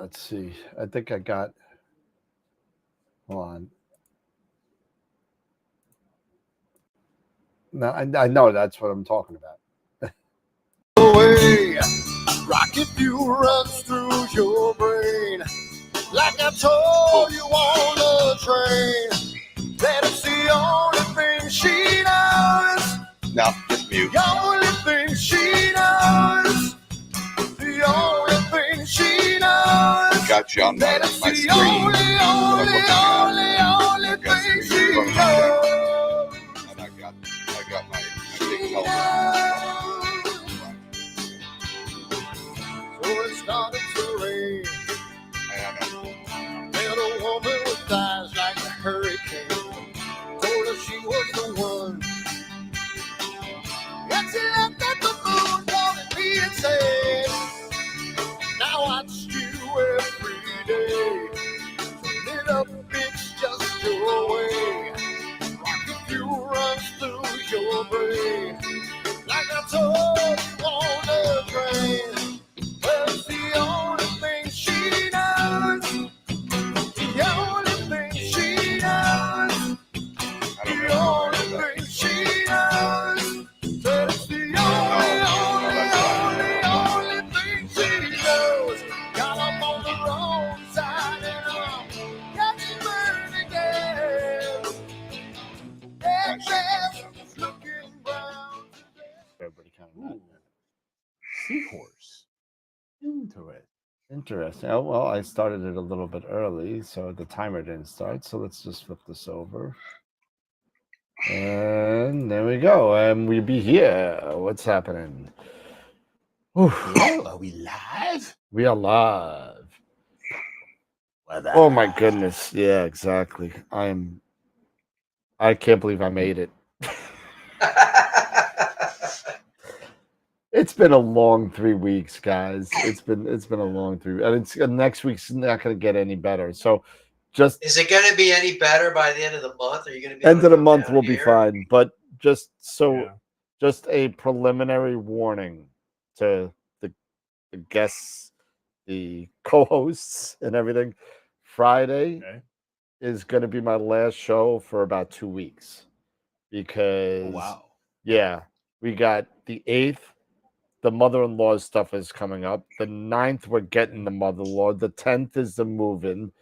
let's see. I think I got. Hold on. No, I know that's what I'm talking about. Away, rocket fuel runs through your brain. Like I told you on the train, that it's the only thing she knows. No, just mute. The only thing she knows. The only thing she knows. Got you on my That it's my the screen. only I got thing screen she in front of me. knows. And I got my big telephone. So it started to rain. I know. Met a woman with eyes like a hurricane. Told her she was the one. And she looked at the moon, wanted me and said, now I watch you every day. So lit up, bitch, just your way. Rocket fuel runs through your brain. Like I told you on the train. Well, it's the only thing she knows. The only thing she knows. I don't The know. only thing she knows. Said it's the only thing she knows. Got up on the wrong side and I'm getting burned again. That grass is looking brown. Everybody kind of. Seahorse. Interesting. Oh, well, I started it a little bit early, so the timer didn't start. So let's just flip this over. And there we go. And we be here. What's happening? Hello, are we live? We are live. Well, Oh my goodness. Yeah, exactly. I can't believe I made it. It's been a long 3 weeks, guys. It's been a long 3 and it's next week's not gonna get any better. So just Is it going to be any better by the end of the month? Are you going to be end able of to the come month down will be here? fine. But just so Yeah. just a preliminary warning to the guests, the co-hosts and everything. Friday Okay. is gonna be my last show for about 2 weeks because Oh, wow. yeah, we got the 8th. The mother-in-law's stuff is coming up. The 9th, we're getting the mother-in-law. The 10th is the move-in.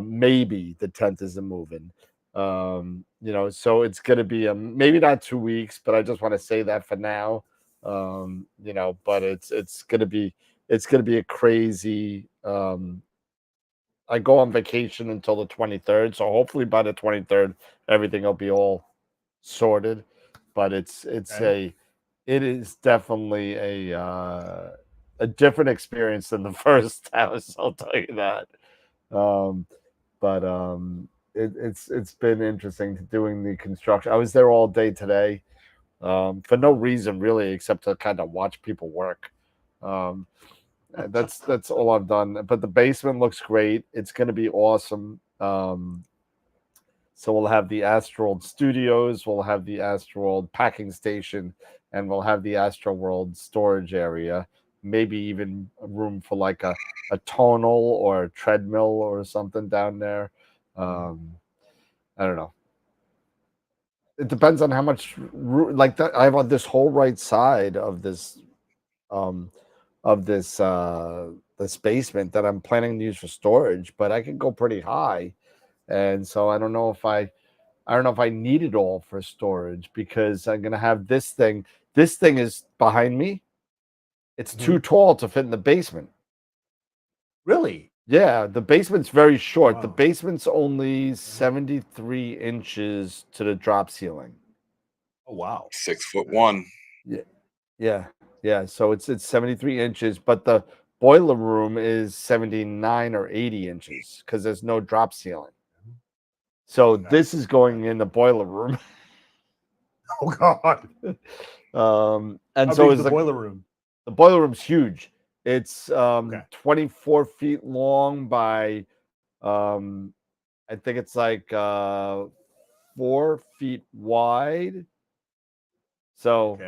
Maybe the 10th is the move-in. So it's going to be maybe not 2 weeks, but I just want to say that for now. But it's going to be a crazy. I go on vacation until the 23rd, so hopefully by the 23rd everything will be all sorted. But it is definitely a different experience than the first house. I'll tell you that. It's been interesting doing the construction. I was there all day today, for no reason really, except to kind of watch people work. That's all I've done. But the basement looks great. It's going to be awesome. So we'll have the AstroWorld Studios, we'll have the AstroWorld packing station, and we'll have the AstroWorld storage area. Maybe even room for like a tonal or a treadmill or something down there. I don't know. It depends on how much like that. I have on this whole right side of this this basement that I'm planning to use for storage, but I can go pretty high. And so I don't know if I need it all for storage because I'm gonna have this thing. This thing is behind me. It's too tall to fit in the basement. Really? Yeah, the basement's very short. Wow. The basement's only 73 inches to the drop ceiling. Oh, wow. 6'1". Yeah. So it's 73 inches, but the boiler room is 79 or 80 inches because there's no drop ceiling. So this is going in the boiler room. Oh, God. And How so big is is the boiler room? The boiler room's huge. It's 24 feet long by I think it's like 4 feet wide. So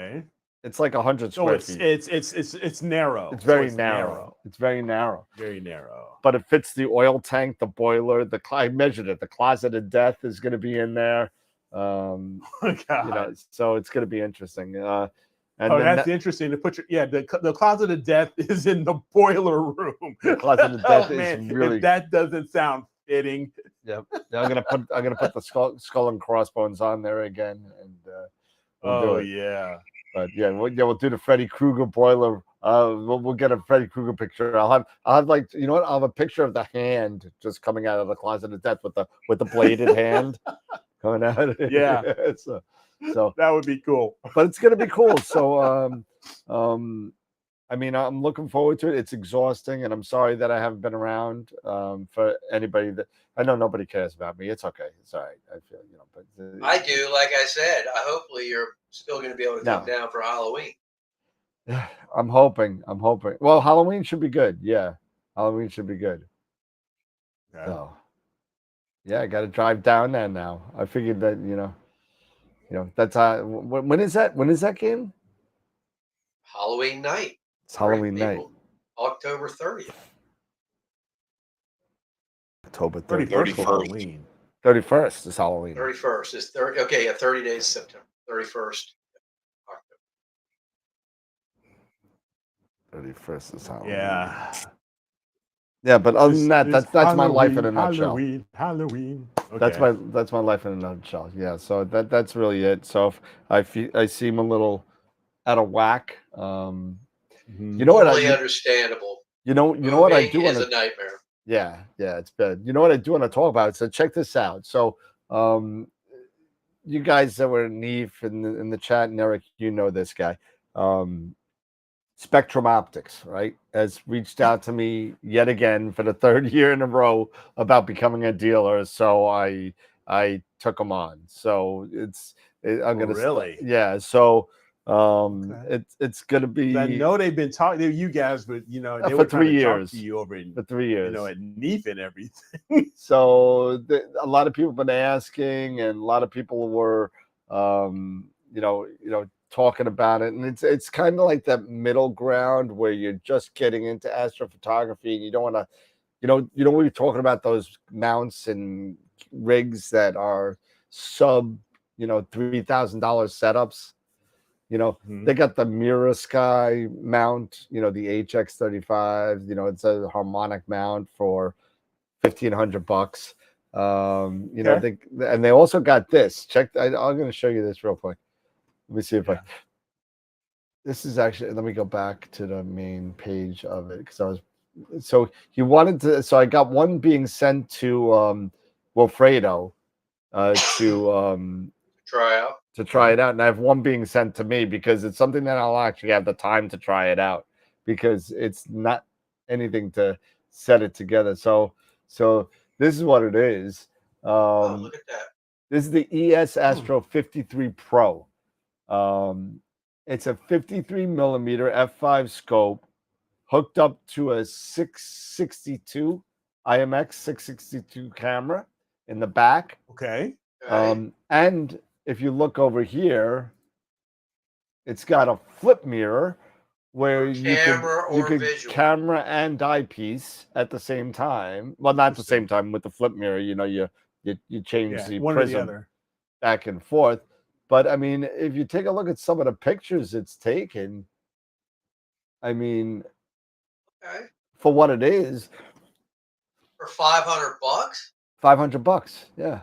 It's like 100 So square feet. it's narrow. It's very So narrow. It's very narrow. Very narrow. But it fits the oil tank, the boiler, I measured it. The closet of death is going to be in there. God. You know, so it's going to be interesting. And that's interesting to put your the closet of death is in the boiler room. The closet of death is really. If that doesn't sound fitting. Yep. I'm gonna put the skull and crossbones on there again, and we'll do it. Yeah. But yeah, we'll do the Freddy Krueger boiler. We'll get a Freddy Krueger picture. I'll have like, you know what? I'll have a picture of the hand just coming out of the closet of death with the bladed hand coming out. Yeah. So that would be cool. But it's gonna be cool. So I mean, I'm looking forward to it. It's exhausting, and I'm sorry that I haven't been around for anybody that I know. Nobody cares about me. It's okay. It's all right. I feel, you know, but I do. Like I said, hopefully you're still going to be able to come down for Halloween. I'm hoping. Well, Halloween should be good. Yeah, Halloween should be good. Okay. So, yeah, I got to drive down there now. I figured that you know that's how. When is that? When is that game? Halloween night. It's Halloween night. October 30th. October 31st. Halloween. 31st is Halloween. 31st is 30. Okay, yeah, 30 days September. 31st. October. 31st is Halloween. Yeah. Yeah, but other than that, that's my life in a nutshell. Halloween. Okay. That's my life in a nutshell. Yeah, so that's really it. So if I seem a little out of whack. You know what? Totally understandable. You know what I do. It's a nightmare. Yeah, it's bad. You know what I do want to talk about? So check this out. So, you guys that were in Neve in the chat, and Eric, you know this guy. Spectrum Optics, right, has reached out to me yet again for the third year in a row about becoming a dealer. So I took them on. So I'm gonna really, yeah. So okay. it's gonna be. I know they've been talking to you guys, but you know they for were 3 years. To you over in, for 3 years, you know, at NEEF and everything. So a lot of people have been asking, and a lot of people were, you know, talking about it, and it's kind of like that middle ground where you're just getting into astrophotography, and you don't want to, we were talking about those mounts and rigs that are sub, $3,000 setups. They got the Mirror Sky mount, the HX35, it's a harmonic mount for $1,500. Okay. And they also got this. I'm going to show you this real quick. Let me see if this is actually, let me go back to the main page of it, because I got one being sent to Wilfredo to try it out, and I have one being sent to me because it's something that I'll actually have the time to try it out, because it's not anything to set it together. So this is what it is. Look at that. This is the ES Astro 53 Pro. It's a 53 millimeter f5 scope hooked up to a 662 IMX 662 camera in the back. Okay. And if you look over here, it's got a flip mirror where you can camera and eyepiece at the same time. Well, not at the same time with the flip mirror. You change the prism back and forth. But I mean, if you take a look at some of the pictures it's taken, I mean, for what it is, for $500, $500, yeah.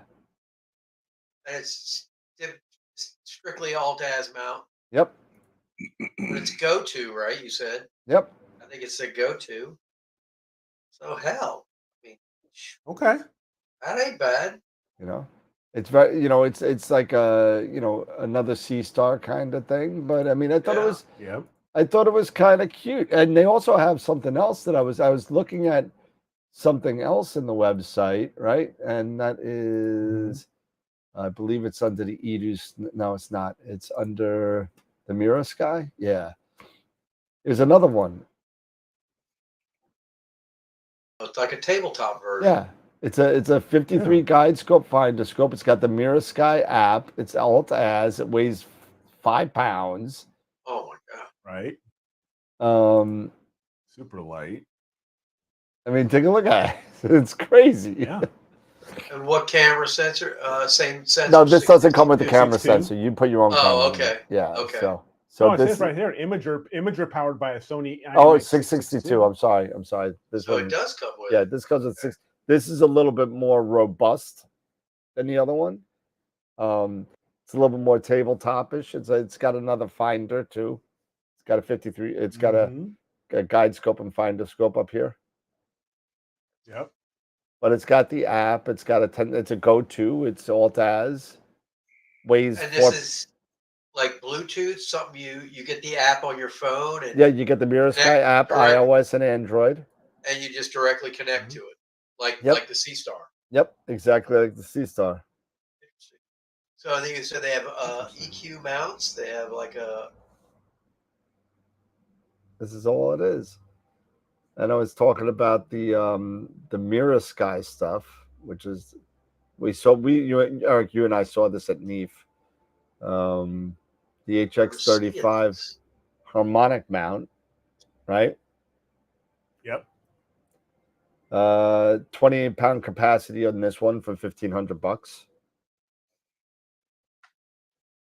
And it's strictly Altaz mount. Yep. But it's go-to, right? You said. Yep. I think it's the go-to. So hell, I mean, okay, that ain't bad. It's very, it's like a, another C Star kind of thing. But I mean, I thought it was kind of cute. And they also have something else that I was looking at something else in the website, right? And that is, I believe it's under the Edus. No, it's not. It's under the Mirror Sky. Yeah. There's another one. It's like a tabletop version. Yeah. It's a 53 guide scope finder scope. It's got the Mirror Sky app. It's Alt-Az. It weighs 5 pounds. Oh Super light. I mean, take a look at it. It's crazy. Yeah. And what camera sensor? Same sensor. No, this doesn't come with the camera 6.2. sensor. You put your own camera. Oh, in okay. it. Yeah. Okay. So Oh, it this says right here, imager powered by a Sony. Oh, IMX it's 662. I'm sorry. This So one. it does come with. Yeah, this comes with 6. This is a little bit more robust than the other one. It's a little bit more tabletop-ish. It's got another finder too. It's got a 53. It's got a guide scope and finder scope up here. Yep. But it's got the app. It's got it's a go-to. It's Alt-Az. Weighs. And this is like Bluetooth, something you get the app on your phone, and yeah, you get the Mirror Sky app, iOS and Android, and you just directly connect to it, like the C-Star. Yep, exactly like the C-Star. So I think you said they have EQ mounts. They have like a. This is all it is. And I was talking about the Mirror Sky stuff, which is Eric, you and I saw this at NEAF. The HX35 harmonic mount, right? Yep. 28-pound capacity on this one for $1,500.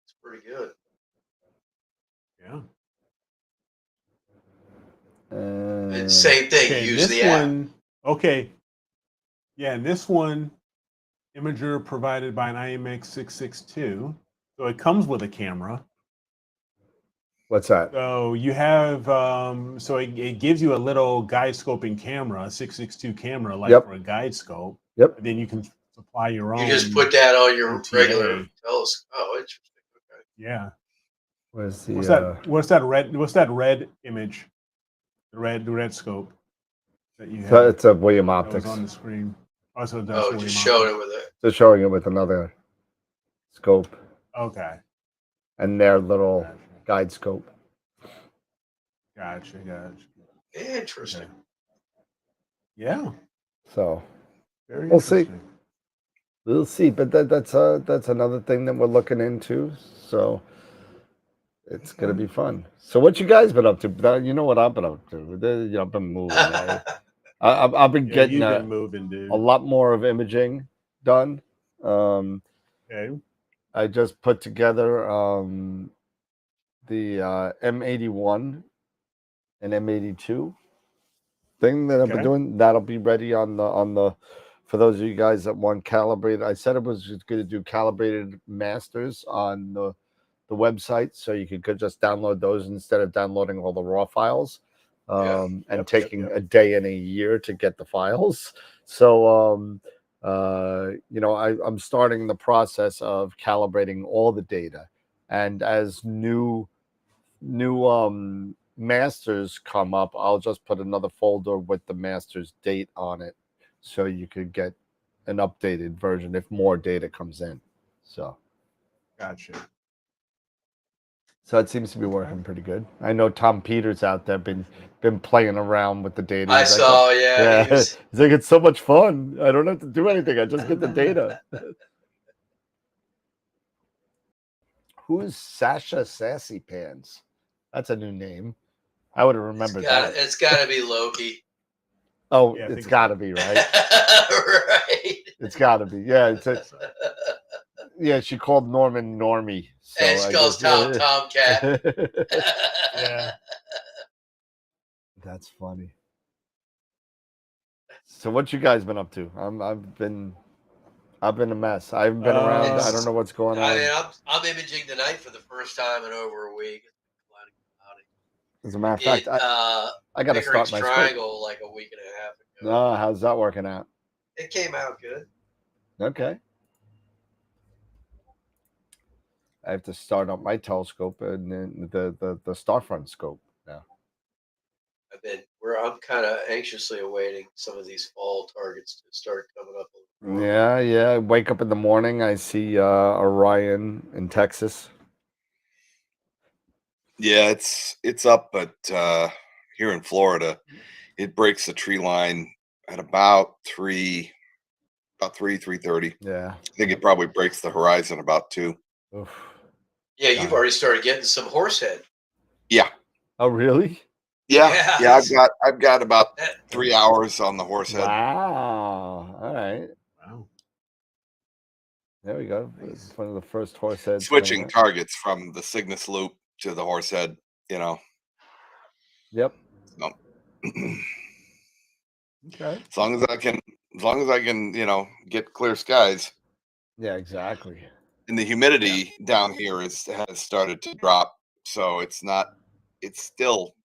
It's pretty good. Yeah. And same thing. Okay, use the app. One, okay. Yeah, and this one, imager provided by an IMX 662. So it comes with a camera. What's that? So you have, so it gives you a little guide scoping camera, 662 camera, like for a guide scope. Yep. And then you can supply your own. You just put that on your OTA. regular telescope. Oh, interesting. Okay. Yeah. Where's the what's that red image? The red scope that you have. So it's a William Optics on the screen. Also, just showing it with it. Just showing it with another scope. Okay. And their little guide scope. Gotcha. Interesting. Okay. Yeah. So very we'll see. interesting. We'll see, but that's another thing that we're looking into. So it's gonna be fun. So what you guys been up to? You know what I've been up to. I've been moving. I've been getting moving, a lot more of imaging done. Okay. I just put together the M81 and M82 thing that I've been doing. That'll be ready on the for those of you guys that want calibrated. I said it was just going to do calibrated masters on the website, so you could just download those instead of downloading all the raw files and taking a day and a year to get the files. So I'm starting the process of calibrating all the data, and as new masters come up, I'll just put another folder with the master's date on it, so you could get an updated version if more data comes in. So gotcha. So it seems to be working pretty good. I know Tom Peters out there been playing around with the data. I saw, yeah. He's like, it's so much fun. I don't have to do anything. I just get the data. Who's Sasha Sassy Pants? That's a new name. I would have remembered that. It's got to be Loki. Oh, yeah, it's got to be, right? Right. It's got to be. Yeah, yeah, she called Norman Normie. So and she calls Tom Tomcat. Yeah. That's funny. So what you guys been up to? I've been a mess. I haven't been around. I don't know what's going on. I mean, I'm imaging tonight for the first time in over a week. As a matter of fact, I got to start my triangle like a week and a half ago. No, how's that working out? It came out good. Okay. I have to start up my telescope and then the Starfront scope now. I'm kind of anxiously awaiting some of these fall targets to start coming up. Yeah. I wake up in the morning, I see Orion in Texas. Yeah, it's up, but here in Florida, it breaks the tree line at about 3:30. Yeah. I think it probably breaks the horizon about 2. Oof. Yeah, you've already started getting some horsehead. Yeah. Oh, really? Yeah, Yeah. I've got about 3 hours on the horse head. Wow. All right. Wow. There we go. Nice. It's one of the first horse heads. Switching targets from the Cygnus loop to the horse head, you know. Yep. So, Okay. as long as I can, you know, get clear skies. Yeah, exactly. And the humidity down here has started to drop, so it's still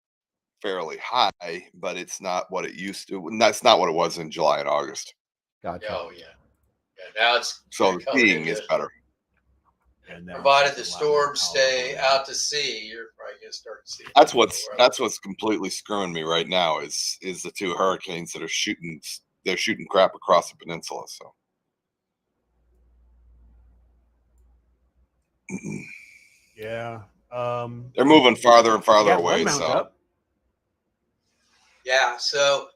fairly high, but it's not what it used to. And that's not what it was in July and August. Gotcha. Oh yeah. Yeah. Now it's So the coming skiing in is good. better. And now Provided the it's a lot more storms stay tolerable. out to sea, you're probably gonna start to see. That's what's completely screwing me right now is the two hurricanes that are shooting crap across the peninsula. So Yeah. they're moving farther and I farther got one away. mount So up. Yeah. So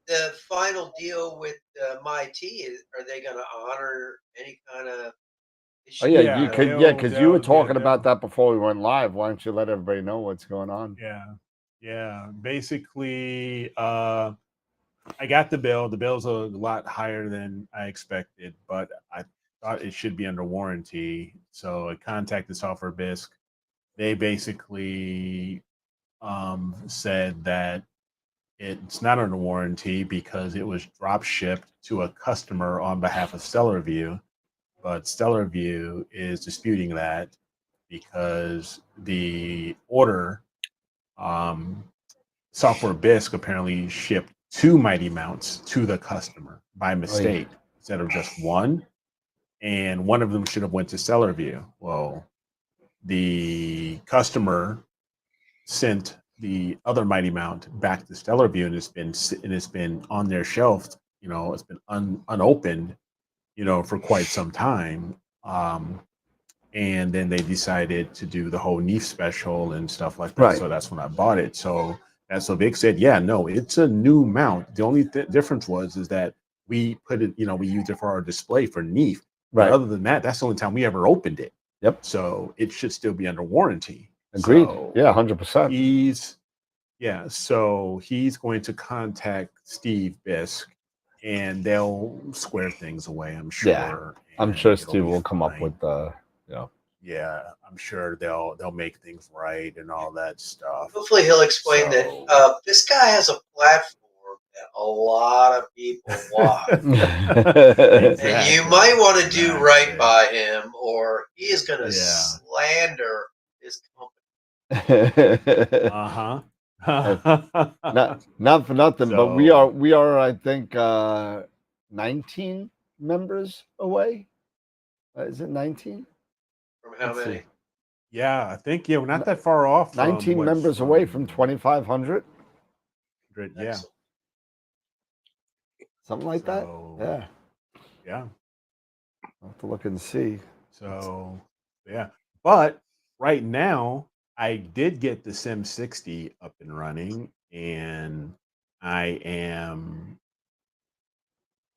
the final deal with MIT is, are they going to honor any kind of? Oh yeah, Yeah, you could. Yeah, because you were talking they'll- about that before we went live. Why don't you let everybody know what's going on? Yeah. Basically, I got the bill. The bill's a lot higher than I expected, but I thought it should be under warranty. So I contacted Software Bisque. They basically said that it's not under warranty because it was drop shipped to a customer on behalf of Stellarview, but Stellarview is disputing that because the order, Software Bisque apparently shipped 2 Mighty Mounts to the customer by mistake instead of just one, and one of them should have went to Stellarview. Well, the customer sent the other Mighty Mount back to Stellarview, and it's been on their shelf. You know, it's been unopened. You know, for quite some time. And then they decided to do the whole NEEF special and stuff like that. Right. So that's when I bought it. So that's so Vic said, yeah, no, it's a new mount. The only difference is that we put it, you know, we used it for our display for NEEF. Right. But other than that, that's the only time we ever opened it. Yep. So it should still be under warranty. Agreed. So Yeah, 100%. So he's going to contact Steve Bisque and they'll square things away, I'm sure. Yeah, I'm sure Steve will come up with yeah, I'm sure they'll make things right and all that stuff. Hopefully, he'll explain that this guy has a platform that a lot of people watch, and you might want to do right by him, or he is going to slander his company. Not for nothing, but we are I think 19 members away. Is it 19? From how many? Yeah, I think we're not that far off. 19 members away from 2,500. Yeah, something like that. Yeah. I'll have to look and see. So yeah, but right now I did get the Sim 60 up and running, and I am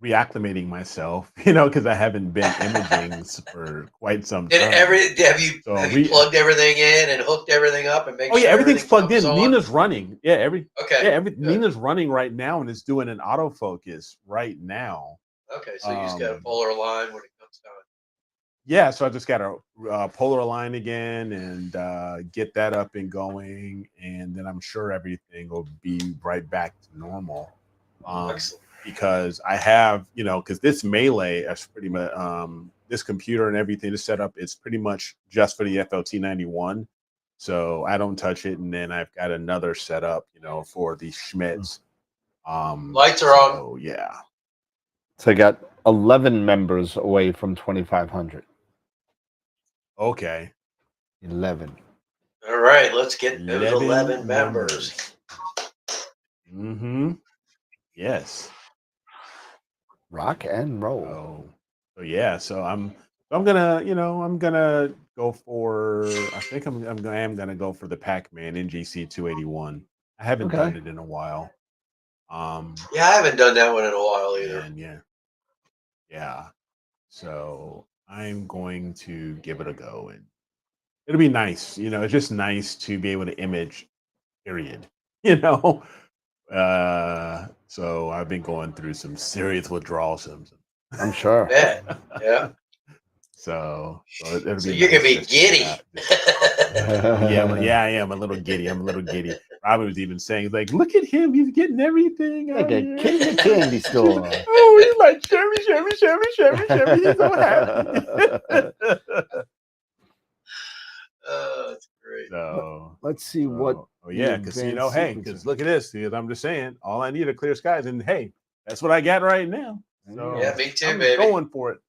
reacclimating myself, you know, because I haven't been imaging for quite some time. Have you plugged everything in and hooked everything up and make sure everything's plugged in. On? Nina's running. Okay. Nina's running right now and it's doing an autofocus right now. Okay, so you just got a polar line when it comes down. Yeah, so I just got to polar line again and get that up and going, and then I'm sure everything will be right back to normal. Excellent. Because I have, you know, because this Melee is pretty much this computer and everything is set up. It's pretty much just for the FLT91, so I don't touch it. And then I've got another setup, you know, for the Schmitz. Lights are on. Yeah. So I got 11 members away from 2,500. Okay. 11. All right, let's get those 11 members. Mm-hmm. Yes. Rock and roll. So yeah, so I'm gonna go for. I think I am gonna go for the Pac-Man NGC 281. I haven't done it in a while. Yeah, I haven't done that one in a while either. And yeah. So I'm going to give it a go, and it'll be nice. You know, it's just nice to be able to image period. You know, so I've been going through some serious withdrawal symptoms. I'm sure. Yeah. So it'll So be you're gonna nice be just to get giddy. out. Yeah, I am a little giddy. I'm a little giddy. Robin was even saying, like, look at him, he's getting everything. Like out a here. kid in a candy store. Oh, he's like Chevy. He's so happy. That's great. So Let's see what. Oh yeah, because hey, because look at this. Because I'm just saying, all I need are clear skies, and hey, that's what I got right now. So Yeah, me too, I'm baby. going for it.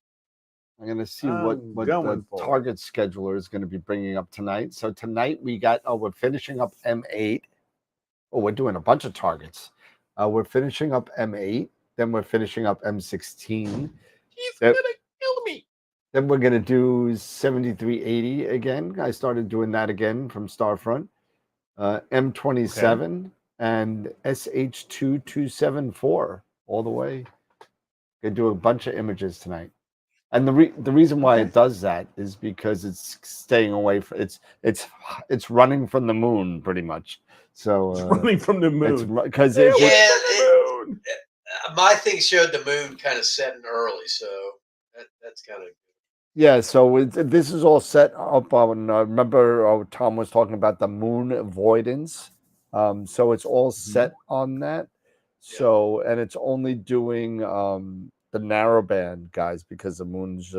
I'm going to see what the target scheduler is going to be bringing up tonight. So tonight we're finishing up M8. Oh, we're doing a bunch of targets. We're finishing up M8. Then we're finishing up M16. He's going to kill me. Then we're going to do 7380 again. I started doing that again from Starfront. M27 and SH2274 all the way. Going to do a bunch of images tonight. And the reason why it does that is because it's staying away from it's running from the moon pretty much. So it's running from the moon because my thing showed the moon kind of setting early, so that's kind of yeah. So this is all set up on. Remember, Tom was talking about the moon avoidance. So it's all set on that. So and it's only doing the narrow band, guys, because the moon's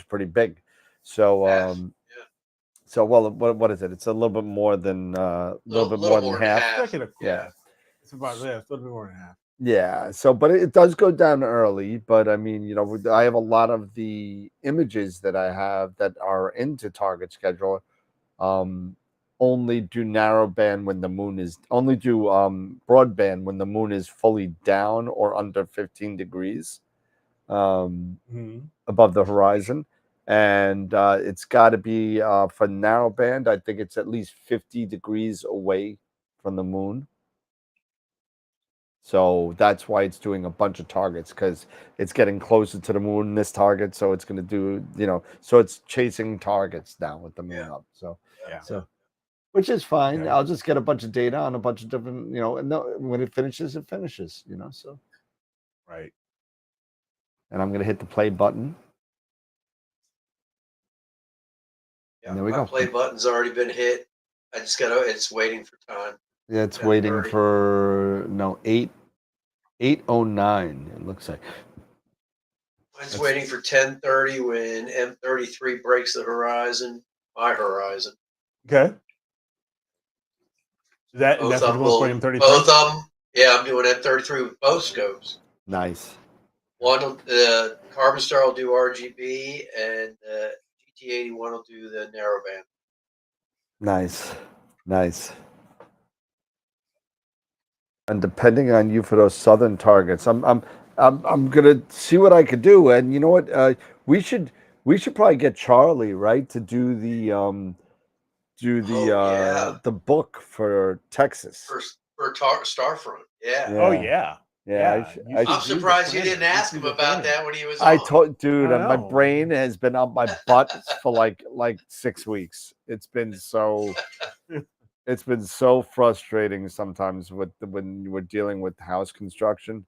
pretty big. So so what is it? It's a little bit more than a little bit more than half. Yeah, it's about a little bit more than half. Yeah. So, but it does go down early. But I mean, I have a lot of the images that I have that are into Target Scheduler. Only do narrowband when the moon is broadband when the moon is fully down or under 15 degrees above the horizon, and it's got to be for narrowband. I think it's at least 50 degrees away from the moon. So that's why it's doing a bunch of targets, because it's getting closer to the moon, this target. So it's going to do, so it's chasing targets now with the moon up. So, which is fine. Okay. I'll just get a bunch of data on a bunch of different, and when it finishes, it finishes, so. Right. And I'm going to hit the play button. Yeah, and there we go. Play button's already been hit. I just it's waiting for time. Yeah, it's waiting for 8:09. It looks like. Mine's waiting for 10:30 when M33 breaks the horizon. My horizon. Okay. That's what you're going for M33. Both of them. Yeah, I'm doing M33 with both scopes. Nice. One, the Carbon Star will do RGB, and GT81 will do the narrowband. Nice. And depending on you for those southern targets, I'm gonna see what I could do. And you know what? We should probably get Charlie, right, to do the the book for Texas for Starfront. Yeah. Oh yeah. Yeah. I'm surprised you didn't ask him about that when he was on. I told dude, my brain has been up my butt for like 6 weeks. It's been so. It's been so frustrating sometimes when we're dealing with house construction,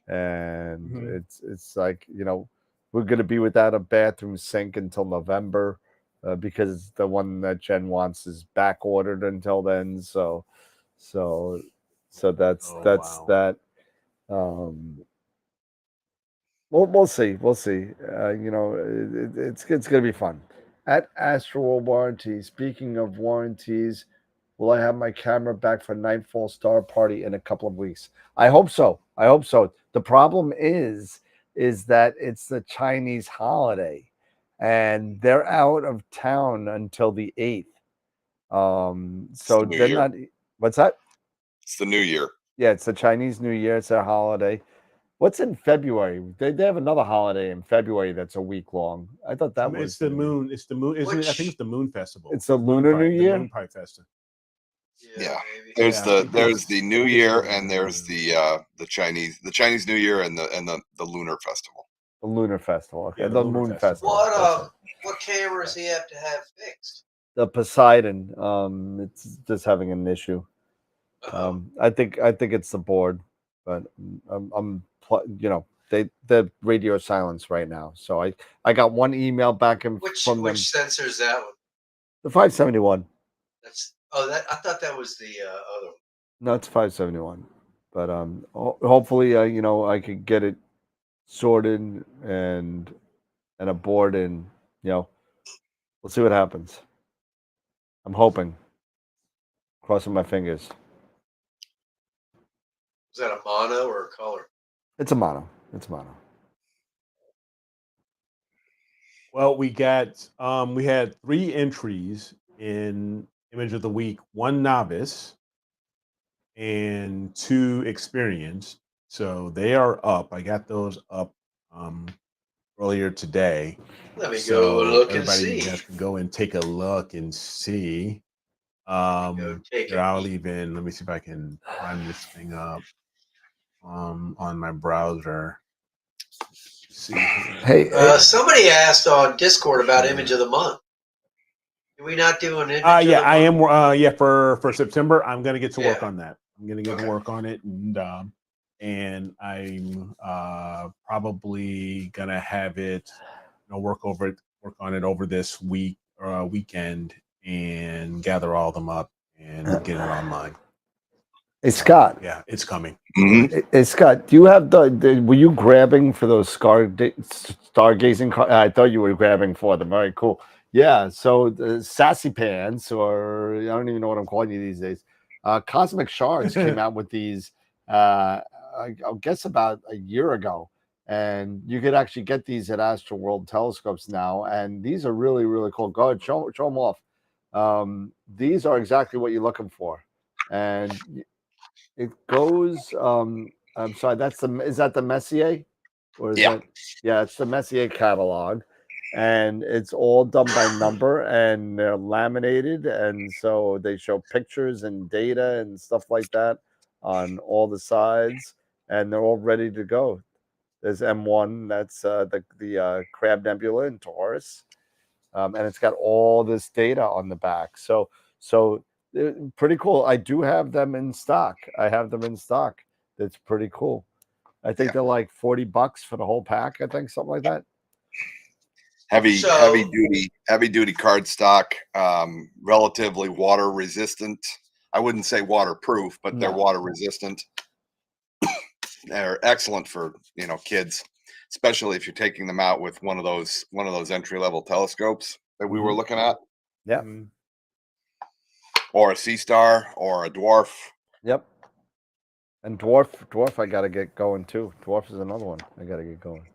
and it's like we're going to be without a bathroom sink until November because the one that Jen wants is back ordered until then. So that's that. We'll see. It's going to be fun at AstroWorld Warranty. Speaking of warranties. Will I have my camera back for Nightfall Star Party in a couple of weeks? I hope so. The problem is that it's the Chinese holiday, and they're out of town until the 8th. So they're not. What's that? It's the New Year. Yeah, it's the Chinese New Year. It's their holiday. What's in February? They have another holiday in February that's a week long. I thought that was the moon. It's the moon. Isn't it? I think it's the Moon Festival. It's the Lunar New Year. The Moon Pie Festival. Yeah. There's the New Year, and there's the Chinese New Year and the Lunar Festival. The Lunar Festival. Okay. Yeah, the Moon Festival. What cameras do you have to have fixed? The Poseidon. It's just having an issue. I think it's the board, but I'm the radio silence right now. So I got one email back from them. Which sensor is that one? The 571. That's that I thought that was the other one. No, it's 571. But hopefully I could get it sorted and a board, and we'll see what happens. I'm hoping. Crossing my fingers. Is that a mono or a color? It's a mono. Well, we had 3 entries in Image of the Week, 1 novice and 2 experienced. So they are up. I got those up earlier today. Let me go look and everybody see. has to go and take a look and see. Here, I'll even let me see if I can find this thing up on my browser. Let's see. Hey, somebody asked on Discord about Image of the Month. Did we not do an image? Yeah, I am. For September, I'm gonna get to work on that. I'm gonna get to work on it, and I'm probably gonna have it, work on it over this week or weekend, and gather all of them up and get it online. Hey, Scott. Yeah, it's coming. Mm-hmm. Hey, Scott, do you have were you grabbing for those stargazing cards? I thought you were grabbing for them. All right, cool. Yeah, so the sassy pants, or I don't even know what I'm calling you these days. Cosmic Shards came out with these, I guess about a year ago, and you could actually get these at AstroWorld Telescopes now, and these are really, really cool. Go ahead, show them off. These are exactly what you're looking for, and it goes. I'm sorry, is that the Messier, or is that? Yeah, it's the Messier catalog. And it's all done by number, and they're laminated, and so they show pictures and data and stuff like that on all the sides, and they're all ready to go. There's M1, that's the Crab Nebula in Taurus, and it's got all this data on the back. So pretty cool. I do have them in stock. That's pretty cool. I think they're like $40 for the whole pack. I think something like that. Heavy duty card stock, relatively water resistant. I wouldn't say waterproof, but they're water resistant. They're excellent for kids, especially if you're taking them out with one of those entry level telescopes that we were looking at. Yeah. Or a Sea Star or a Dwarf. Yep. And Dwarf I gotta get going too. Dwarf is another one I gotta get going.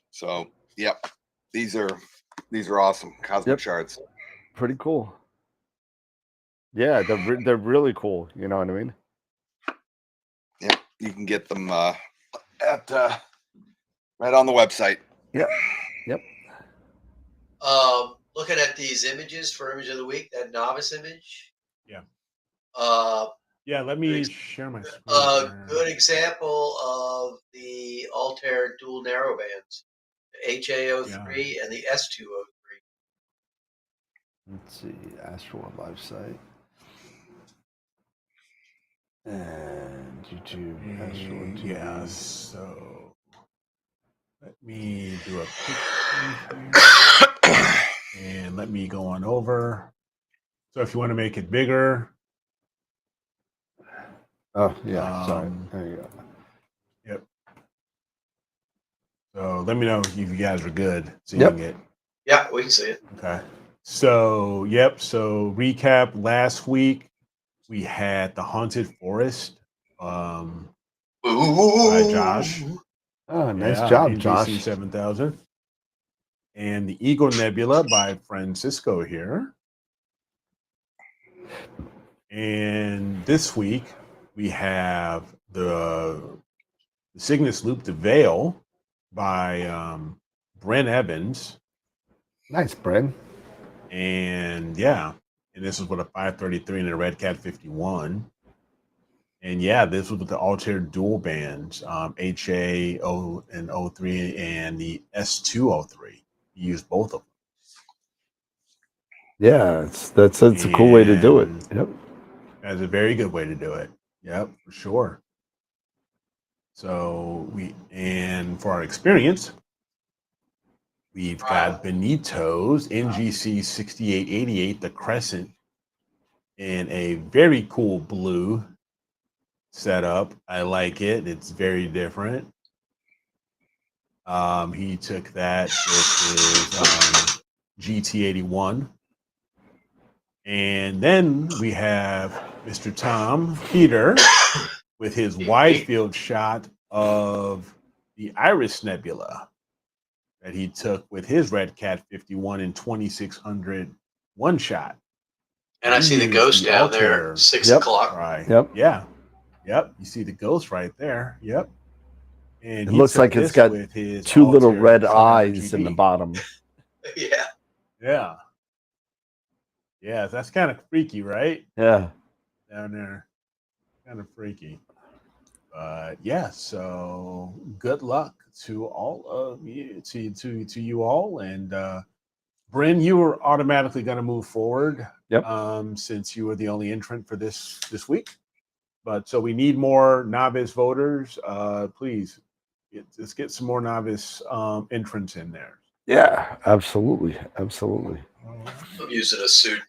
So yep. These are awesome cosmic shards. Pretty cool. Yeah, they're really cool. You know what I mean? Yeah, you can get them at right on the website. Yep. Looking at these images for Image of the Week, that novice image. Yeah. Yeah, let me share my screen. Good example of the Altair dual narrowbands. HA03 and the S203. Let's see, AstroWorld live site. And YouTube, AstroWorld TV. Yeah, so let me do a quick thing here. And let me go on over. So if you want to make it bigger. Oh, yeah, sorry. There you go. Yep. So let me know if you guys are good seeing it. Yeah, we can see it. Okay. So, So recap, last week we had the Haunted Forest by Josh. Oh, nice job, NGC Josh. 7000. And the Eagle Nebula by Francisco here. And this week we have the Cygnus Loop, the Veil by Brent Evans. Nice, Brent. And this is with a 533 and a Red Cat 51. And this was with the Altair dual bands, HA0 and 03 and the S203. You use both of them. Yeah, that's a cool way to do it. Yep. That's a very good way to do it. Yep, for sure. So and for our experience, we've got Benito's NGC 6888, the Crescent, in a very cool blue setup. I like it. It's very different. He took that with his GT81. And then we have Mr. Tom Peter with his wide field shot of the Iris Nebula that he took with his Red Cat 51 and 2600 one shot. And I see the ghost down there, 6 o'clock. Right. Yep. Yeah. Yep. You see the ghost right there. Yep. And it looks like it's got with his two little Altair red 700 eyes in GB. the bottom. Yeah. Yeah. Yeah. That's kind of freaky, right? Yeah. Down there. Kind of freaky. But yeah, so good luck to all of you, to you all. And Bryn, you were automatically going to move forward. Yep. Since you were the only entrant for this week. But so we need more novice voters. Please, let's get some more novice entrants in there. Yeah, absolutely. Absolutely. I'm using a pseudonym.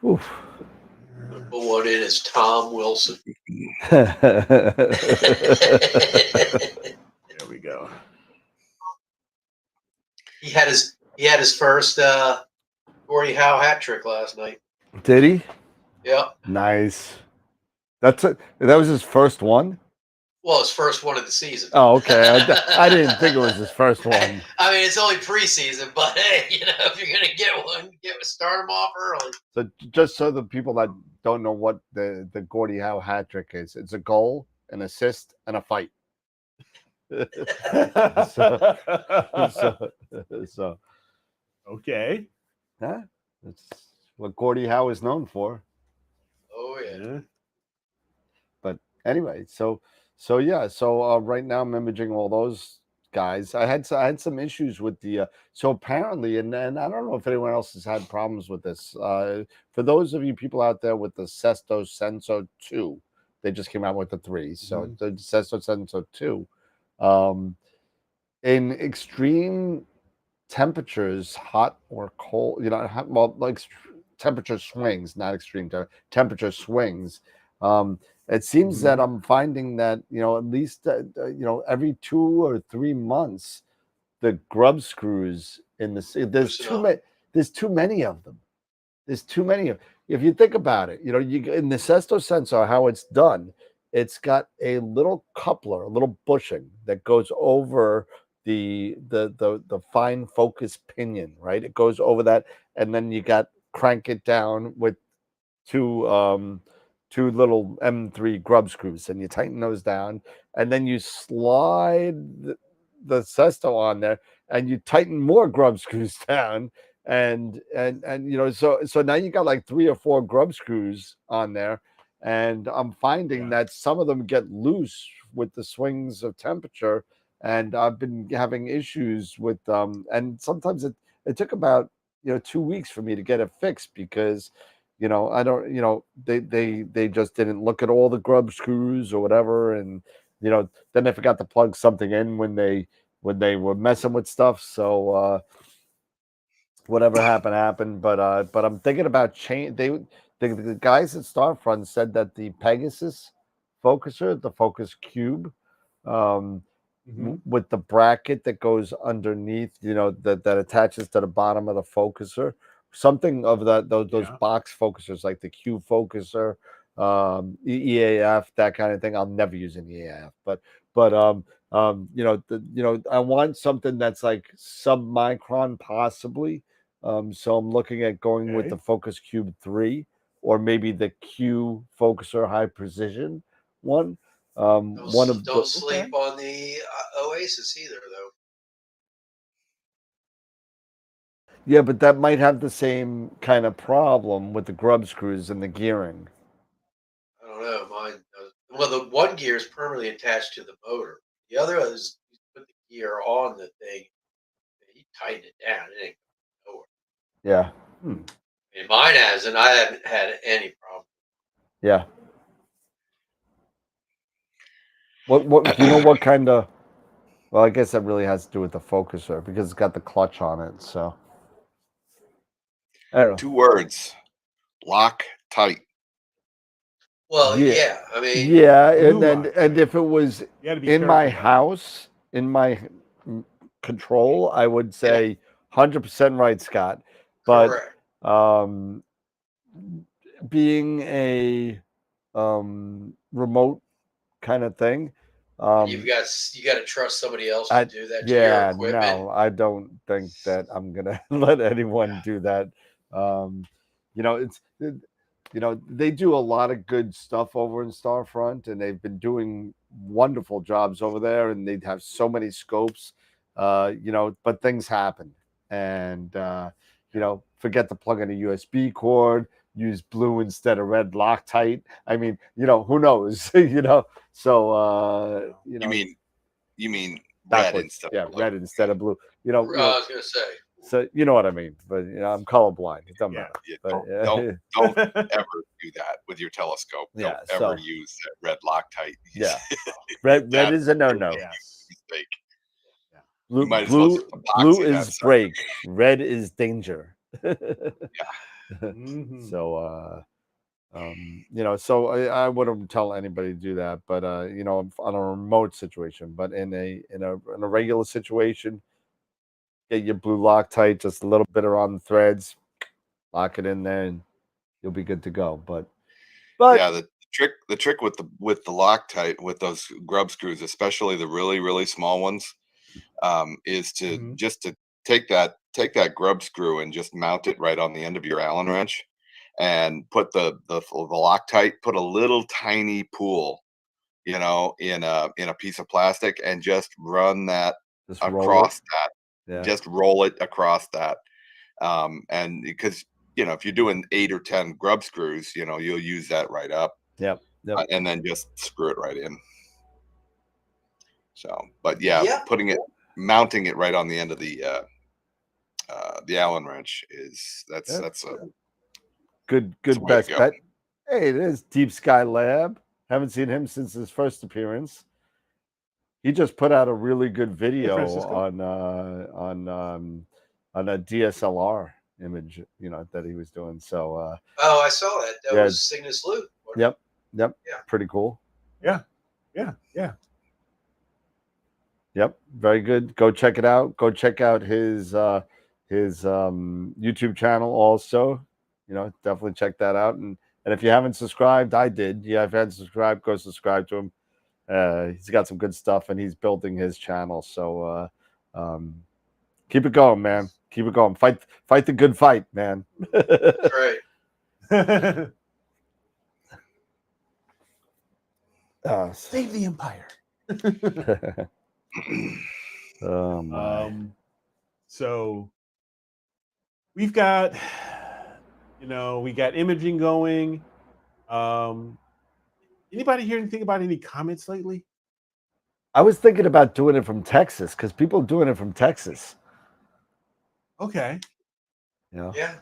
Oof. Put one in as Tom Wilson. There we go. He had his first Gordie Howe hat trick last night. Did he? Yeah. Nice. That's it. That was his first one. Well, his first one of the season. Oh, okay. I didn't think it was his first one. I mean, it's only preseason, but hey, if you're gonna get one, start them off early. So just so the people that don't know what the Gordie Howe hat trick is, it's a goal, an assist, and a fight. so okay. Huh? That's what Gordie Howe is known for. Oh yeah. But anyway, so yeah, so right now I'm imaging all those guys. I had some issues with the so apparently, and I don't know if anyone else has had problems with this. For those of you people out there with the Sesto Senso 2, they just came out with the 3. So the Sesto Senso 2, in extreme temperatures, hot or cold, like temperature swings, not extreme temperature swings. It seems that I'm finding that, at least, every 2 or 3 months, the grub screws in the there's too many of them. There's too many of. If you think about it, you in the Sesto Sensor, how it's done, it's got a little coupler, a little bushing that goes over the fine focus pinion, right? It goes over that, and then you got crank it down with two little M3 grub screws, and you tighten those down, and then you slide the Sesto on there, and you tighten more grub screws down, and so now you got like 3 or 4 grub screws on there, and I'm finding that some of them get loose with the swings of temperature, and I've been having issues with and sometimes it took about 2 weeks for me to get it fixed because I don't, they just didn't look at all the grub screws or whatever. And, then they forgot to plug something in when they were messing with stuff. So, whatever happened. But I'm thinking about change. The guys at Starfront said that the Pegasus focuser, the Focus Cube, with the bracket that goes underneath, that attaches to the bottom of the focuser, something of those box focusers like the Q focuser, EAF, that kind of thing. I'll never use an EAF, but I want something that's like sub-micron possibly. So I'm looking at going with the Focus Cube 3 or maybe the Q focuser high precision one. Don't sleep on the Oasis either, though. Yeah, but that might have the same kind of problem with the grub screws and the gearing. I don't know. Mine does. Well, the one gear is permanently attached to the motor. The other is you put the gear on the thing, and you tighten it down. It ain't going nowhere. Yeah. I mean, mine hasn't. I haven't had any problem. Yeah. What do you know what kind of, well, I guess that really has to do with the focuser because it's got the clutch on it. So I don't know. 2 words: lock tight. Well, Yeah. yeah. I mean, Yeah, Blue and if it was You got to be in careful. my though. house, in my control, I would say 100% right, Scott. But correct. being a remote kind of thing, You got to trust somebody else to I do that to your yeah, equipment. no, I don't think that I'm gonna let anyone do that. You know, they do a lot of good stuff over in Starfront, and they've been doing wonderful jobs over there, and they have so many scopes. But things happen, and forget to plug in a USB cord. Use blue instead of red Loctite. I mean, who knows? So You mean red backwards. instead Yeah, of blue. red instead of blue. I was going to say. So you know what I mean. But I'm colorblind. It doesn't Yeah. matter. Yeah, But, don't ever do that with your telescope. Yeah, Don't ever so- use that red Loctite. Yeah. red That is a no. Yes. mistake. Blue, might as well blue, just blue epoxy that is sucker. break. Red is danger. Mhm. So so I wouldn't tell anybody to do that, but on a remote situation, but in a regular situation, get your blue Loctite, just a little bit around the threads, lock it in there, and you'll be good to go. But Yeah, the trick with the Loctite with those grub screws, especially the really really small ones, is to Mhm. just to take that grub screw and just mount it right on the end of your Allen wrench, and put the Loctite. Put a little tiny pool, in a piece of plastic, and just run that just roll it. across that. Yeah. Just roll it across that, and because if you're doing 8 or 10 grub screws, you'll use that right up. Yep. And then just screw it right in. So, but yeah, Yep. mounting it right on the end of the Allen wrench that's a Good the way to best go. bet. Hey, it is Deep Sky Lab. Haven't seen him since his first appearance. He just put out a really good video Francisco. on a DSLR image, that he was doing. So Oh, I saw that. That Yeah. was Cygnus Loop. yep, Yeah. pretty cool. Yeah. Yep, very good. Go check it out. Go check out his YouTube channel also. Definitely check that out. And if you haven't subscribed, I did. Yeah, if you haven't subscribed, go subscribe to him. He's got some good stuff, and he's building his channel. So keep it going, man. Keep it going. Fight the good fight, man. That's right. Save the empire. Oh my. So we've got, we got imaging going. Anybody hear anything about any comments lately? I was thinking about doing it from Texas because people are doing it from Texas. Okay. Yeah.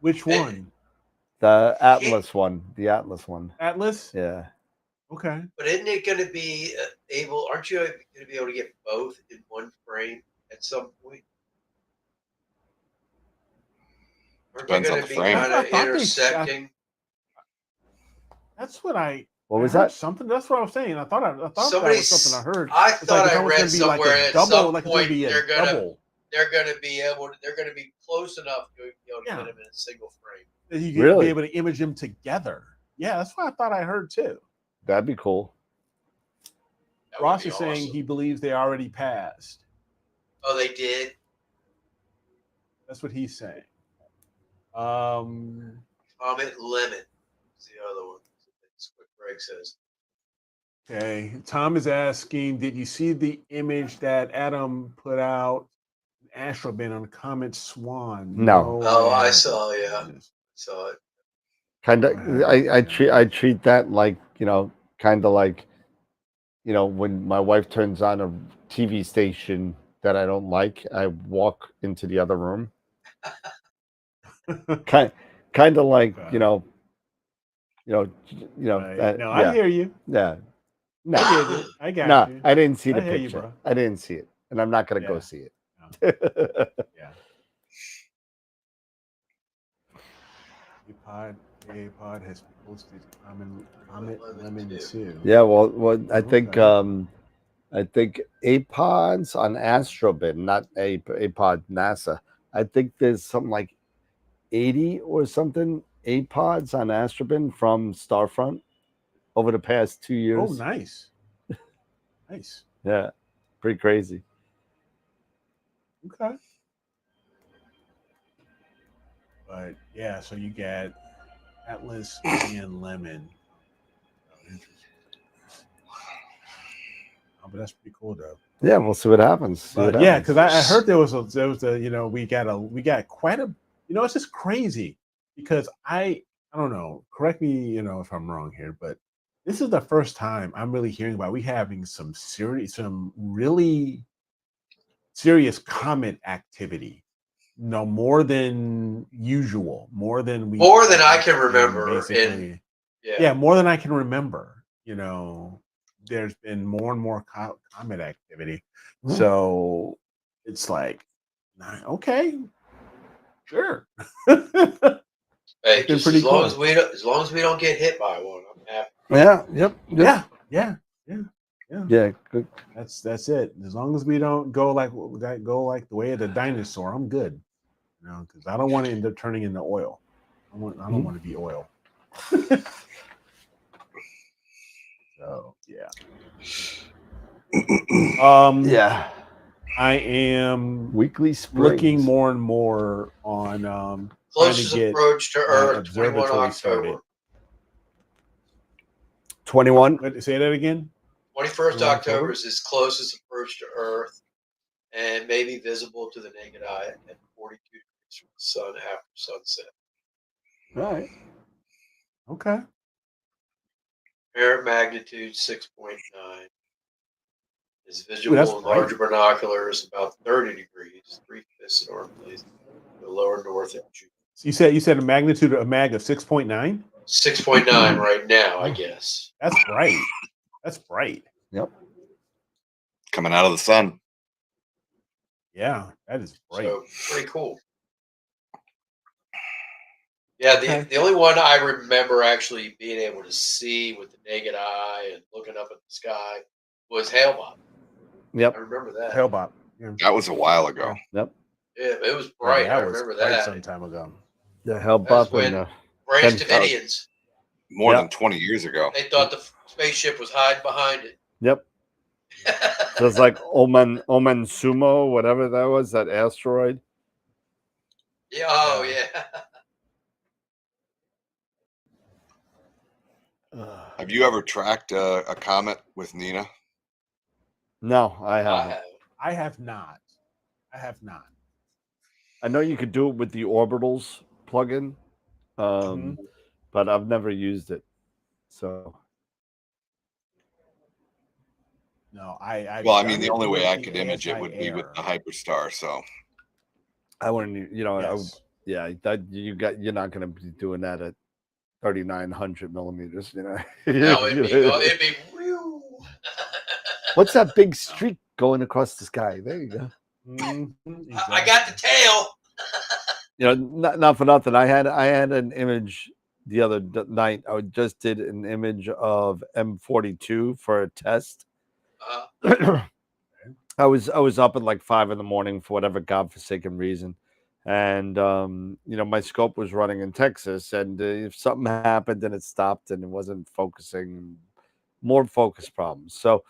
Which one? The Atlas one. The Atlas one. Atlas? Yeah. Okay. But isn't it going to be aren't you going to be able to get both in one frame at some point? Aren't they Depends on going the to be frame. kind I of thought they intersecting? That's what I What was heard that? something. That's what I was saying. I thought that was Somebody's- something I heard. I It's thought it's I almost read gonna be like somewhere a at double, some like it's gonna point be a they're gonna- double. They're going to be able. They're going to be close enough to be able to Yeah. get them in a single frame. That you can Really? be able to image them together. Yeah, that's what I thought I heard too. That'd be cool. That would Ross be is saying awesome. he believes they already passed. Oh, they did. That's what he's saying. Comet Lemon is the other one. That's what Greg says. Okay. Tom is asking, did you see the image that Adam put out? Astro bin on Comet Swan. No. Oh, I haven't. saw. Yeah, saw it. Kind of. I treat that like kind of like when my wife turns on a TV station that I don't like, I walk into the other room kind of like Okay. you know. Right. No, yeah, I hear you. yeah. No, I get it. I got no, you. I didn't see I the hear you, picture. bro. I didn't see it, and I'm not gonna go Yeah. see it. No. Yeah. APod has posted Comet Lemon 2. Yeah, well, I think Okay. I think APODs on AstroBin, not APOD NASA. I think there's something like 80 or something APODs on AstroBin from Starfront over the past 2 years. Oh, nice. Nice. Yeah, pretty crazy. Okay. But yeah, so you got Atlas and Lemon. Oh, interesting. Oh, but that's pretty cool though. Yeah, we'll see what happens. See what But yeah, happens. because I heard there was a we got quite a it's just crazy because I don't know. Correct me, if I'm wrong here, but this is the first time I'm really hearing about we having some really serious comet activity. No, more than usual, more than I can seen, remember. basically. Yeah. Yeah, more than I can remember. There's been more and more comet activity. So it's like, okay, sure. Hey, It's been just pretty as long cool. as long as we don't get hit by one, I'm happy. Yeah. Yep. Yeah. Yeah. Good. That's it. As long as we don't go like the way of the dinosaur, I'm good. Because I don't want to end up turning into oil. I don't want to be oil. So yeah. Yeah. I am Weekly Springs. looking more and more on trying to Closest get approach to my Earth, 21 observatory October. started. 21. Say that again. 21st October is its closest approach to Earth, and may be visible to the naked eye at 42 degrees from the sun after sunset. All right. Okay. Apparent magnitude 6.9. Is visible in larger binoculars about 30 degrees, 3/5 north, the lower north of Jupiter. So you said a magnitude of 6.9? 6.9 right now, I guess. That's bright. That's bright. Yep. Coming out of the sun. Yeah, that is bright. So pretty cool. Yeah, the only one I remember actually being able to see with the naked eye and looking up at the sky was Hale-Bopp. Yep. I remember that. Hale-Bopp. Yeah. That was a while ago. Yep. Yeah, it was bright. Yeah, I remember that. some time ago. The Hale-Bopp when and Branch Davidians. More than 20 years ago. They thought the spaceship was hiding behind it. Yep. Just like Omen Sumo, whatever that was, that asteroid. Yeah. Oh, yeah. Have you ever tracked a comet with Nina? No, I haven't. I have not. I know you could do it with the orbitals plugin, but I've never used it. So. No, the only way I could image it would be with the Hyperstar. So. I wouldn't. You're not going to be doing that at 3,900 millimeters. No, it'd be real. What's that big streak going across the sky? There you go. Exactly. I got the tail. Not for nothing. I had an image the other night. I just did an image of M42 for a test. I was up at like 5 a.m. for whatever godforsaken reason, and my scope was running in Texas, and if something happened and it stopped and it wasn't focusing, more focus problems. So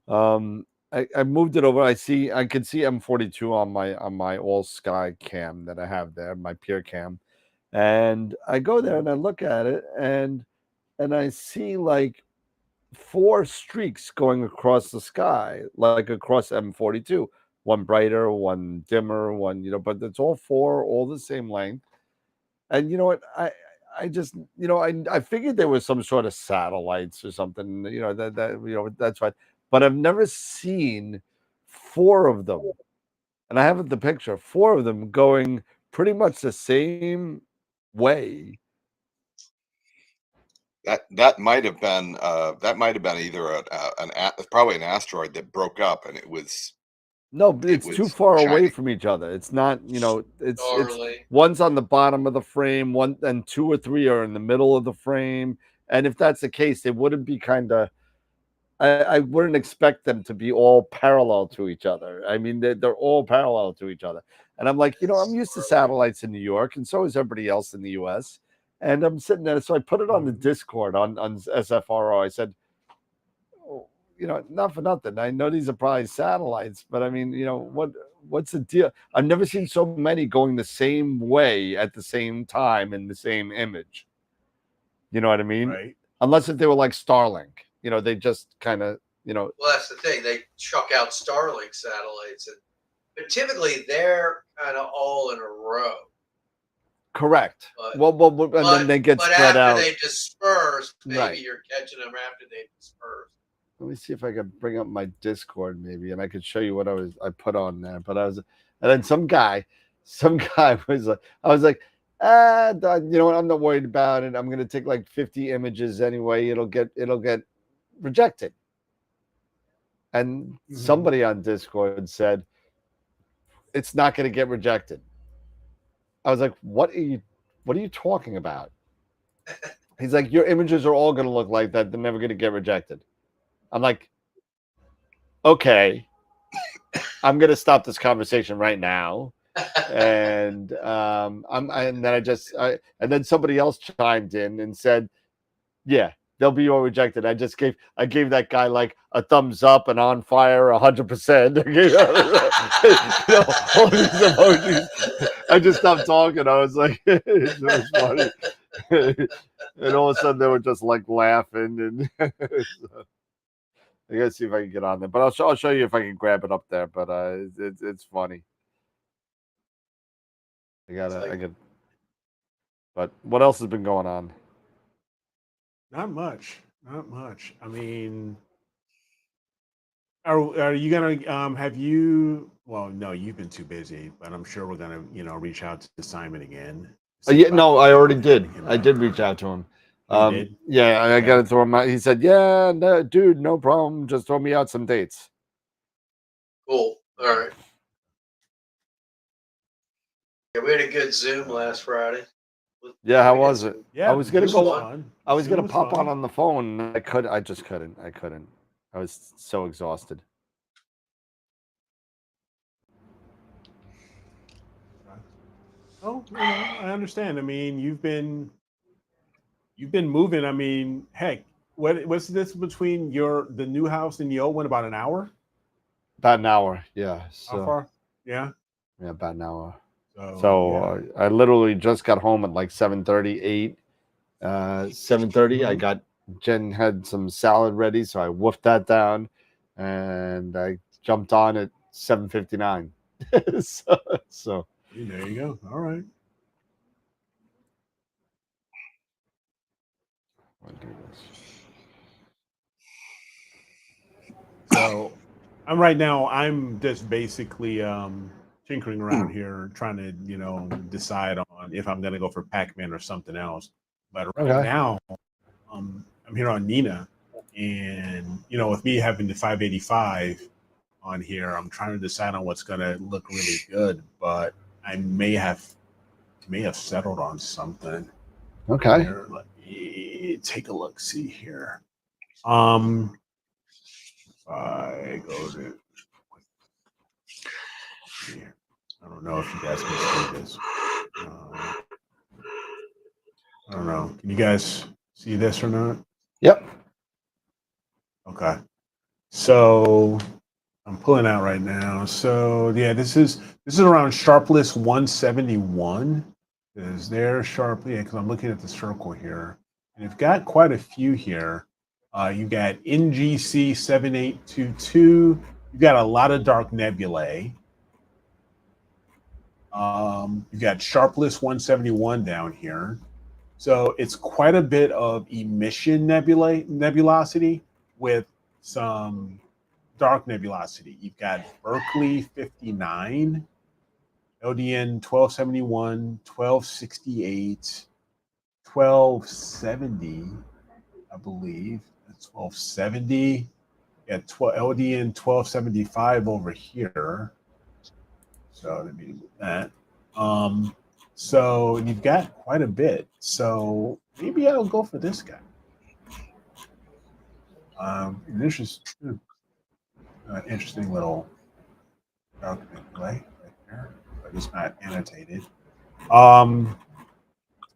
I moved it over. I can see M42 on my all sky cam that I have there, my peer cam, and I go there and I look at it and I see like 4 streaks going across the sky, like across M42. One brighter, one dimmer, one but it's all 4, all the same length. And you know what? I just I figured there was some sort of satellites or something. That's right. But I've never seen 4 of them, and I have the picture. 4 of them going pretty much the same way. That might have been either probably an asteroid that broke up, and it was No, but it's too was far away shining. from each other. It's not, it's Totally. one's on the bottom of the frame, one and 2 or 3 are in the middle of the frame. And if that's the case, they wouldn't be I wouldn't expect them to be all parallel to each other. I mean, they're all parallel to each other. And I'm like, I'm used to satellites in New York, and so is everybody else in the US. And I'm sitting there, so I put it on the Discord on SFRO. I said, oh, not for nothing. I know these are probably satellites, but I mean, what's the deal? I've never seen so many going the same way at the same time in the same image. You know what I mean? Right. Unless if they were like Starlink, they just kind of, Well, that's the thing. They chuck out Starlink satellites, but typically they're kind of all in a row. Correct. But, and then they get spread out. But after they disperse, maybe Right. you're catching them after they disperse. Let me see if I can bring up my Discord maybe, and I could show you what I put on there. But and then some guy was like, I was like, you know what? I'm not worried about it. I'm gonna take like 50 images anyway. It'll get rejected. And somebody on Discord said it's not going to get rejected. I was like, what are you talking about? He's like, your images are all going to look like that. They're never going to get rejected. I'm like, okay, I'm going to stop this conversation right now. And and then somebody else chimed in and said, yeah, they'll be all rejected. I gave that guy like a thumbs up and on fire 100%. All these emojis. I just stopped talking. I was like, it was funny. And all of a sudden they were just like laughing. And so, I gotta see if I can get on there. But I'll show you if I can grab it up there. But it's funny. But what else has been going on? Not much. I mean, are you gonna have you? Well, no, you've been too busy, but I'm sure we're gonna reach out to Simon again. Yeah, no, I already did. I did reach out to him. You did? Yeah, I got to throw him out. He said, "Yeah, no, dude, no problem. Just throw me out some dates." Cool. All right. Yeah, we had a good Zoom last Friday. Yeah, how was it? Yeah, I was gonna Zoom go. was fun. I was Zoom gonna pop fun. on the phone. I just couldn't. I couldn't. I was so exhausted. Oh, I understand. I mean, you've been moving. I mean, heck, what's this between the new house and the old one? About an hour? About an hour. Yeah. So, How far? Yeah. Yeah, about an hour. So I literally just got home at like 7:30, 8. 7:30. I got Jen had some salad ready, so I woofed that down, and I jumped on at 7:59. so there you go. All right. I'll do this. So I'm just basically tinkering around here, trying to decide on if I'm gonna go for Pac-Man or something else. But right now, I'm here on Nina, and with me having the 585 on here, I'm trying to decide on what's gonna look really good. But I may have settled on something. Okay. Here, let me take a look. See here. If I go to here. I don't know if you guys can see this. I don't know. Can you guys see this or not? Yep. Okay. So I'm pulling out right now. So yeah, this is around Sharpless 171. Is there sharp? Yeah, because I'm looking at the circle here, and you've got quite a few here. You got NGC 7822. You've got a lot of dark nebulae. You've got Sharpless 171 down here. So it's quite a bit of emission nebulosity with some dark nebulosity. You've got Berkeley 59 LDN 1271, 1268, 1270, I believe. That's 1270. Yeah, LDN 1275 over here. So let me move that. So you've got quite a bit. So maybe I'll go for this guy. Interesting little document delay right there, but it's not annotated.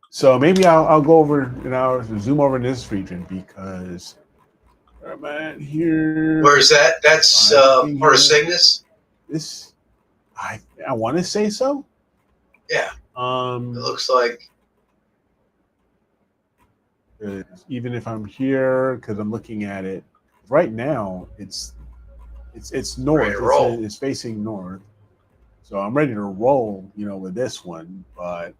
So maybe I'll go over and I'll zoom over in this region because where am I at here? Where is that? That's part of Cygnus. This, I want to say so. Yeah. It looks like. Even if I'm here, because I'm looking at it right now, it's north. It's facing north, so I'm ready to roll. With this one, but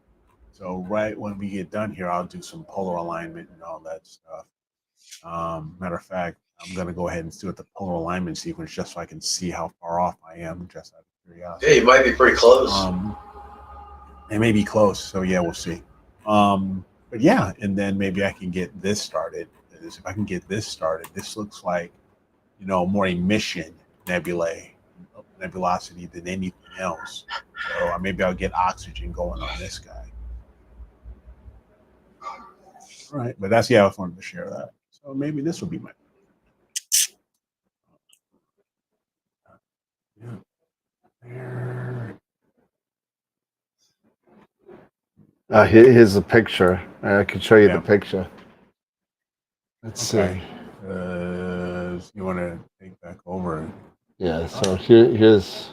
so right when we get done here, I'll do some polar alignment and all that stuff. Matter of fact, I'm gonna go ahead and do the polar alignment sequence just so I can see how far off I am, just out of curiosity. Yeah, you might be pretty close. It may be close, so yeah, we'll see. But yeah, and then maybe I can get this started. If I can get this started, this looks like, more emission nebulosity than anything else. So maybe I'll get oxygen going on this guy. All right, but that's, I wanted to share that. So maybe this will be my. Here's a picture. I can show you the picture. Let's see. You want to take back over? Yeah. So here's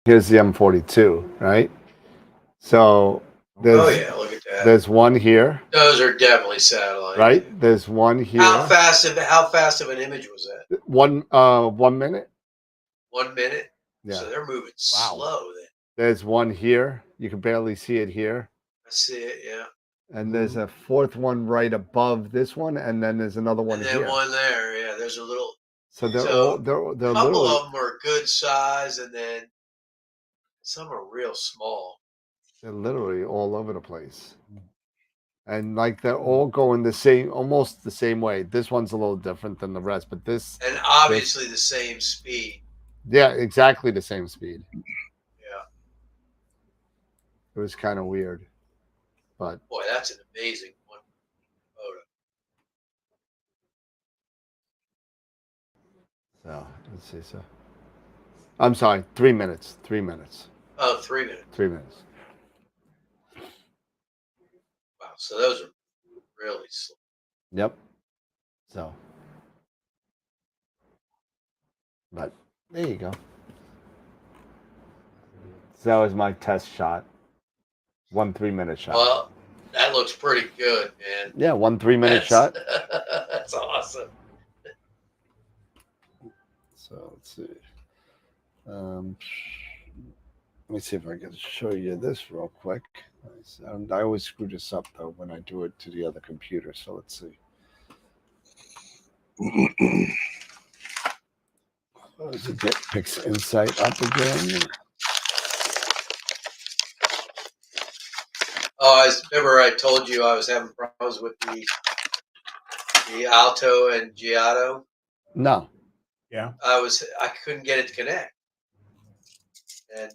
the M42, right? So there's look at that. There's one here. Those are definitely satellites. Right. There's one here. How fast of an image was that? 1 minute. 1 minute. Yeah. So they're moving slow then. There's one here. You can barely see it here. I see it. Yeah. And there's a fourth one right above this one, and then there's another one here. And then one there. Yeah. There's a little. So they're a couple of them are good size, and then some are real small. They're literally all over the place. And they're all going almost the same way. This one's a little different than the rest, but this. And obviously the same speed. Yeah, exactly the same speed. Yeah. It was kind of weird, but. Boy, that's an amazing one So photo. let's see. So, I'm sorry. 3 minutes. 3 minutes. Oh, 3 minutes. 3 minutes. Wow. So those are really slow. Yep. So. But there you go. So that was my test shot. 1 3-minute shot. Well, that looks pretty good, man. Yeah, 1 3-minute shot. That's awesome. So let's see. Let me see if I can show you this real quick. I always screw this up though when I do it to the other computer. So let's see. Does it get Pix Insight up again? Oh, remember I told you I was having problems with the Alto and Giotto? No. Yeah. I couldn't get it to connect. And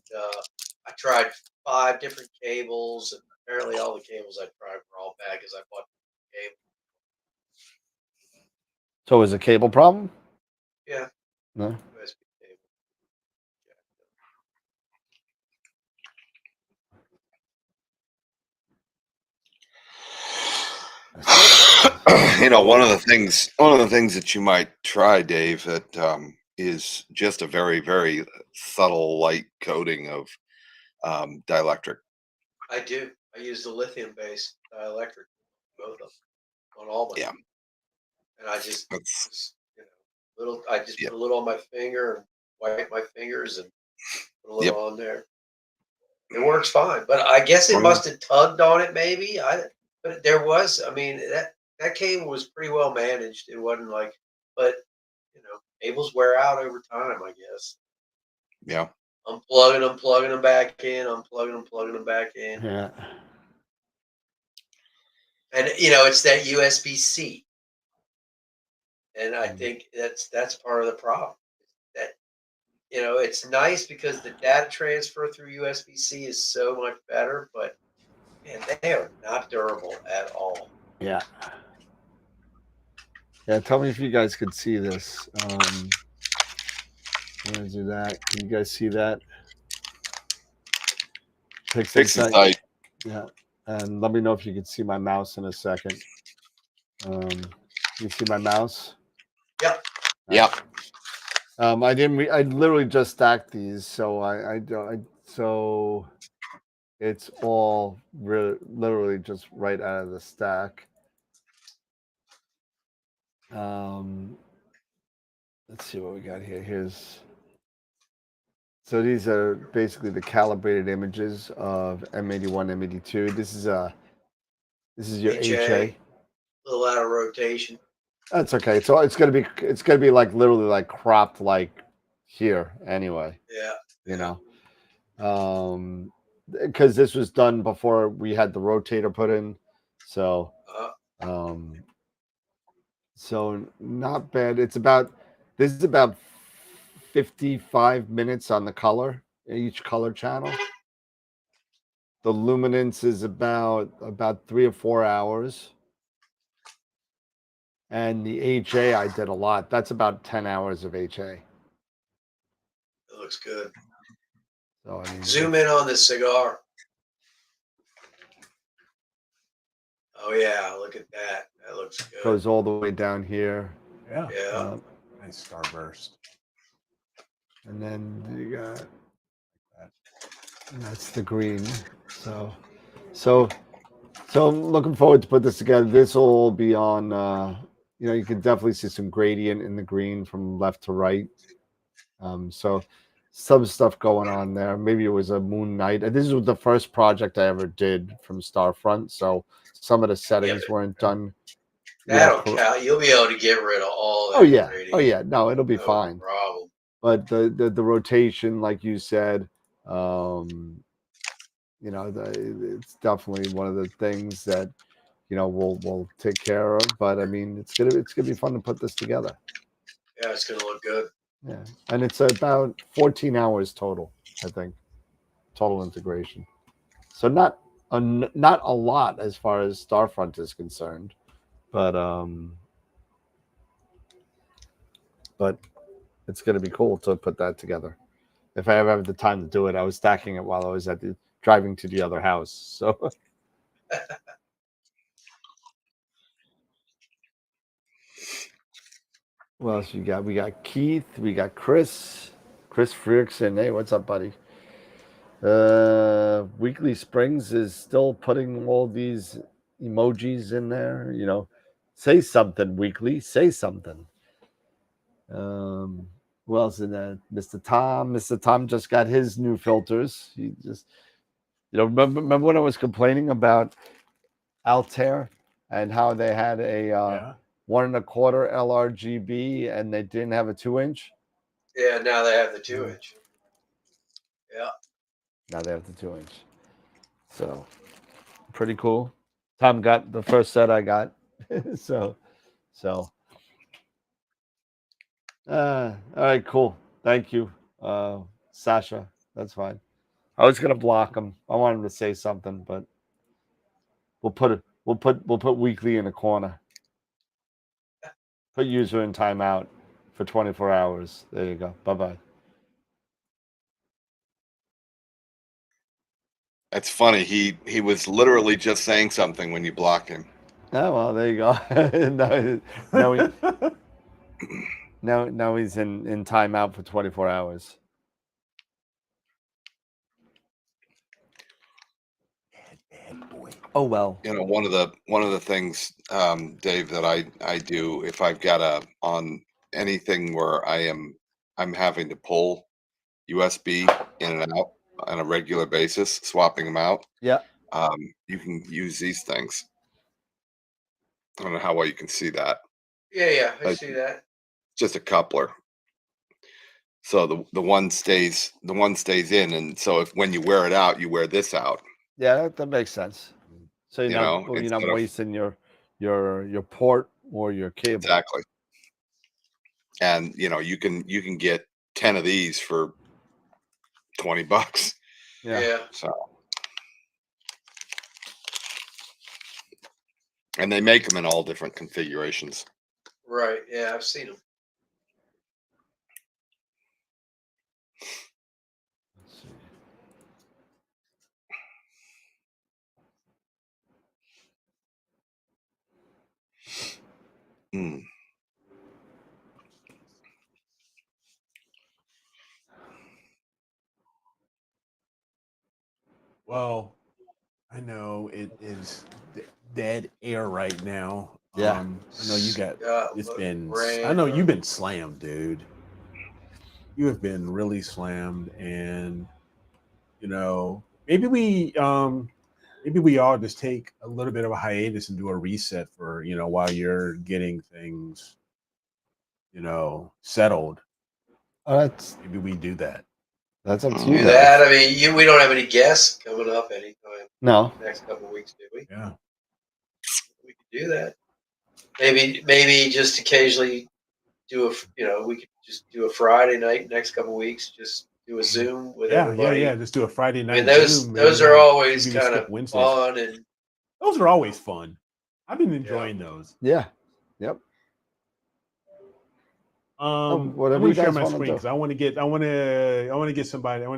I tried 5 different cables, and apparently all the cables I tried were all bad because I bought the cable. So is it a cable problem? Yeah. No. USB cable. One of the things that you might try, Dave, that is just a very, very subtle light coating of dielectric. I do. I use the lithium-based dielectric, both of them, on all my. Yeah. And I just, put a little on my finger and wipe my fingers and put a little on there. It works fine, but I guess it must have tugged on it, maybe. But there was. I mean, that cable was pretty well managed. It wasn't but cables wear out over time, I guess. Yeah. Unplugging them back in, unplugging them back in. Yeah. And it's that USB-C. And I think that's part of the problem. That it's nice because the data transfer through USB-C is so much better, but man, they are not durable at all. Yeah. Yeah, tell me if you guys could see this. I'm gonna do that. Can you guys see that? Takes Insight. Yeah. And let me know if you can see my mouse in a second. You see my mouse? Yep. Yep. I didn't. I literally just stacked these, so so it's all literally just right out of the stack. Let's see what we got here. So these are basically the calibrated images of M81, M82. This is your HA. A little out of rotation. That's okay. So it's gonna be like literally like cropped like here anyway. Yeah. Because this was done before we had the rotator put in, so so not bad. This is about 55 minutes on the color, each color channel. The luminance is about 3 or 4 hours. And the HA I did a lot. That's about 10 hours of HA. It looks good. So I mean, zoom in on the cigar. Oh yeah, look at that. That looks good. Goes all the way down here. Yeah. Yeah. Nice starburst. And then you got and that's the green. So I'm looking forward to put this together. This will all be on you can definitely see some gradient in the green from left to right. So some stuff going on there. Maybe it was a moon night. This was the first project I ever did from Starfront, so some of the settings weren't done. That'll count. You'll be able to get rid of all that. Oh yeah. No, it'll be fine. Problem. But the rotation, like you said, it's definitely one of the things that we'll take care of. But I mean, it's gonna be fun to put this together. Yeah, it's gonna look good. Yeah, and it's about 14 hours total, I think, total integration. So not a lot as far as Starfront is concerned, but it's gonna be cool to put that together. If I ever have the time to do it, I was stacking it while I was driving to the other house. So. What else you got? We got Keith. We got Chris Frickson. Hey, what's up, buddy? Weekly Springs is still putting all these emojis in there. Say something, Weekly. Say something. Who else in there? Mr. Tom. Mr. Tom just got his new filters. He just, remember when I was complaining about Altair and how they had a 1 1/4 LRGB and they didn't have a 2-inch? Yeah, now they have the 2-inch. Yeah. Now they have the 2-inch. So pretty cool. Tom got the first set I got. so all right, cool. Thank you, Sasha. That's fine. I was gonna block him. I wanted him to say something, but we'll put Weekly in a corner. Put user in timeout for 24 hours. There you go. Bye-bye. That's funny. He was literally just saying something when you blocked him. Oh, well, there you go. Now he's in timeout for 24 hours. Bad boy. Oh well. One of the things, Dave, that I do if I've got on anything where I'm having to pull USB in and out on a regular basis, swapping them out. Yeah. You can use these things. I don't know how well you can see that. Yeah, I see that. Just a coupler. So the one stays in, and so if when you wear it out, you wear this out. Yeah, that makes sense. So You know, you're not instead of- wasting your port or your cable. Exactly. And you know, you can get 10 of these for $20. Yeah. So, and they make them in all different configurations. Right. Yeah, I've seen them. Let's see. Hmm. Well, I know it is dead air right now. Yeah. I know you got it's look, been. rain. I know you've been slammed, dude. You have been really slammed, and you know maybe we all just take a little bit of a hiatus and do a reset for while you're getting things settled. That's Maybe we do that. up to Do you guys. that. I mean, we don't have any guests coming up anytime No. next couple of weeks, do we? Yeah. We could do that. Maybe just occasionally do we could just do a Friday night next couple of weeks. Just do a Zoom with everybody. Yeah. Just do a Friday I night. mean, those Zoom those and, are always maybe we kind skip of Wednesdays. fun, and Those are always fun. I've been enjoying those. Yeah. Yep. I'm whatever going you to share guys my wanna screen do. because I want to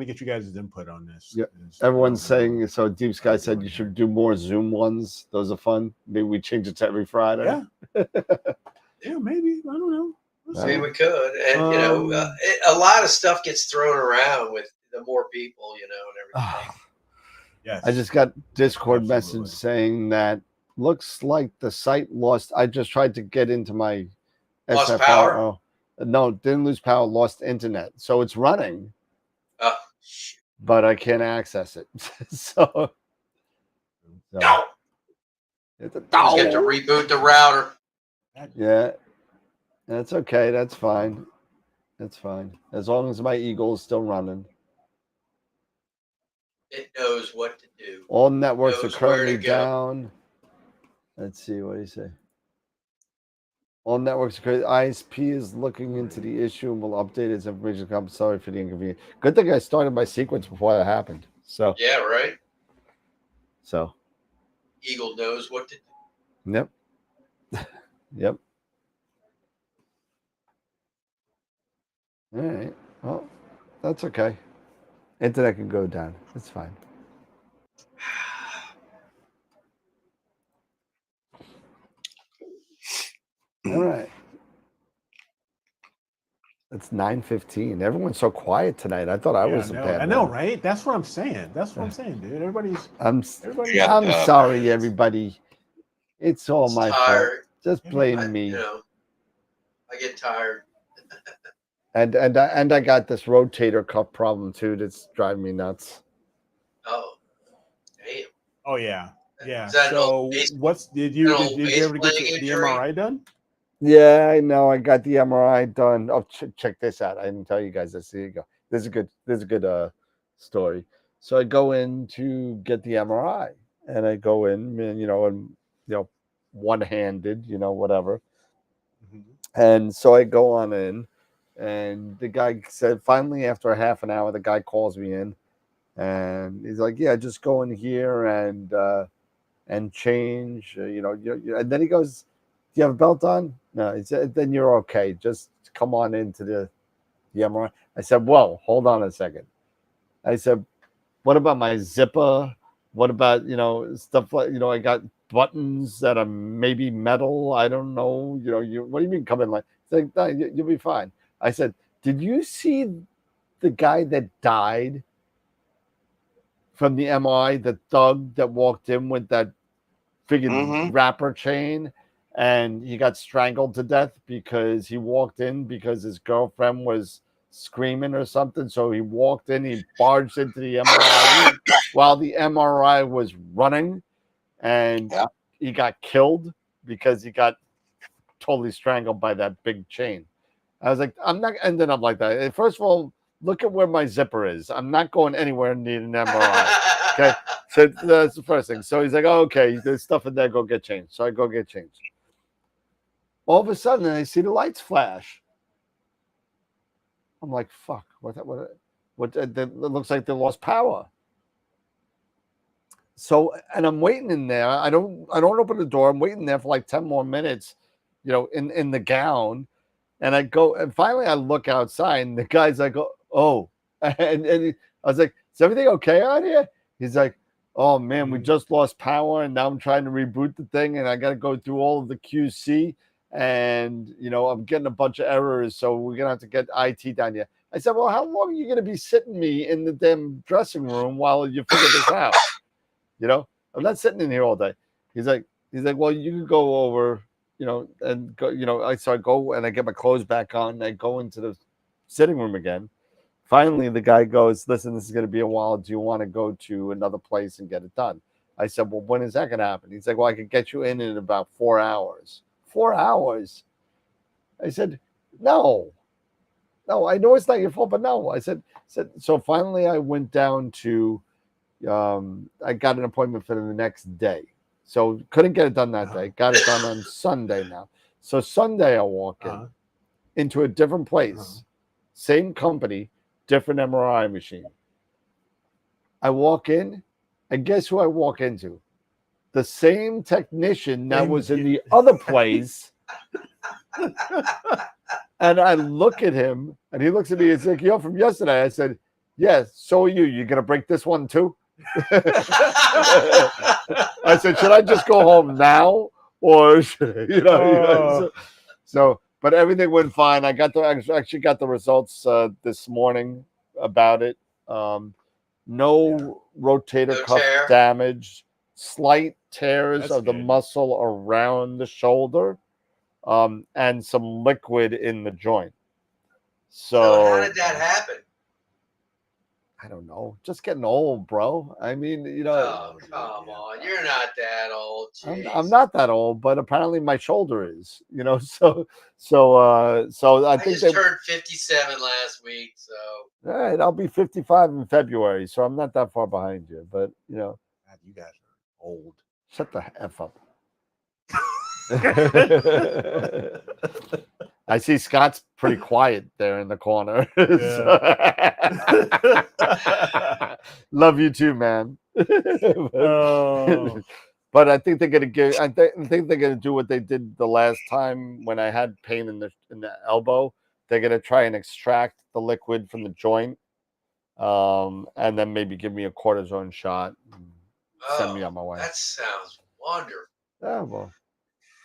get you guys' input on this. Yeah. 'Cause, Everyone's saying so. Deep Sky said you should do more Zoom ones. Those are fun. Maybe we change it to every Friday. Yeah. Yeah, maybe. I don't know. We'll I mean, see. we could, and a lot of stuff gets thrown around with the more people, and everything. Yes. I just got Discord Absolutely. message saying that looks like the site lost. I just tried to get into my Lost SFR. power? No, didn't lose power. Lost internet, so it's running, Shoot. but I can't access it. so No. it's a Just get to reboot the router. Yeah, that's okay. That's fine. That's fine as long as my Eagle is still running. It knows what to do. All networks are Knows where currently to go. down. Let's see, what do you say? All networks are currently. ISP is looking into the issue and will update its information. I'm sorry for the inconvenience. Good thing I started my sequence before that happened. So Yeah, right. So Eagle knows what to do. Yep. Yep. All right. Well, that's okay. Internet can go down. It's fine. All right. It's 9:15. Everyone's so quiet tonight. I thought I was a bad I know, one. right? That's what I'm saying. Dude. Everybody's I'm Yeah, sorry, everybody. It's all my fault. Tired. Just blame me. I get tired. And I got this rotator cuff problem too. That's driving me nuts. Oh, damn. Oh yeah. Is that an So old base- did you an old ever base get playing the injury? MRI done? Yeah, I know. I got the MRI done. Oh, check this out. I didn't tell you guys this. Here you go. This is a good story. So I go in to get the MRI, and I go in, and one-handed, whatever. Mm-hmm. And so I go on in, and the guy said, finally, after a half an hour, the guy calls me in, and he's like, "Yeah, just go in here and change, and then he goes, "Do you have a belt on?" No, he said, "Then you're okay. Just come on into the MRI." I said, "Whoa, hold on a second." I said, "What about my zipper? What about, stuff like, I got buttons that are maybe metal. I don't know. What do you mean come in like?" He's like, "No, you'll be fine." I said, "Did you see the guy that died from the MRI, the thug that walked in with that friggin' wrapper chain, and he got strangled to death because he walked in because his girlfriend was screaming or something? So he walked in, he barged into the MRI while the MRI was running, and he got killed because he got totally strangled by that big chain." I was like, I'm not ending up like that. First of all, look at where my zipper is. I'm not going anywhere near an MRI. Okay. So that's the first thing. So he's like, oh, okay, there's stuff in there, go get changed. So I go get changed. All of a sudden, I see the lights flash. I'm like, fuck, what, it looks like they lost power. So, and I'm waiting in there. I don't open the door. I'm waiting there for like 10 more minutes, you know, in the gown. And I go, and finally I look outside, and the guy's like, oh, and I was like, is everything okay out here? He's like, oh man, we just lost power, and now I'm trying to reboot the thing, and I got to go through all of the QC, and you know, I'm getting a bunch of errors, so we're gonna have to get IT down here. I said, well, how long are you gonna be sitting me in the damn dressing room while you figure this out? You know, I'm not sitting in here all day. He's like, well, you can go over, you know, and go, you know, so I go and I get my clothes back on, and I go into the sitting room again. Finally, the guy goes, listen, this is going to be a while. Do you want to go to another place and get it done? I said, well, when is that going to happen? He's like, well, I can get you in about 4 hours. 4 hours? I said, no, I know it's not your fault, but no. I said, so finally I went down to, I got an appointment for the next day. So couldn't get it done that day. Got it done on Sunday now. So Sunday I walk in into a different place, same company, different MRI machine. I walk in, and guess who I walk into? The same technician that was in the other place. And I look at him, and he looks at me. He's like, "You're from yesterday." I said, "Yes, so are you. You gonna break this one too?" I said, "Should I just go home now, or should, you know?" So, but everything went fine. I actually got the results this morning about it. No rotator cuff damage, slight tears of the muscle around the shoulder, and some liquid in the joint. So how did that happen? I don't know. Just getting old, bro. I mean, you know. Oh, come on. You're not that old. I'm not that old, but apparently my shoulder is, you know. So I think just turned 57 last week. So all right, I'll be 55 in February, so I'm not that far behind you. But you know, God, you guys are old. Shut the F up. I see Scott's pretty quiet there in the corner. Love you too, man. But I think they're gonna I think they're gonna do what they did the last time when I had pain in the elbow. They're gonna try and extract the liquid from the joint, and then maybe give me a cortisone shot. And send me on my way. That sounds wonderful. Yeah, well.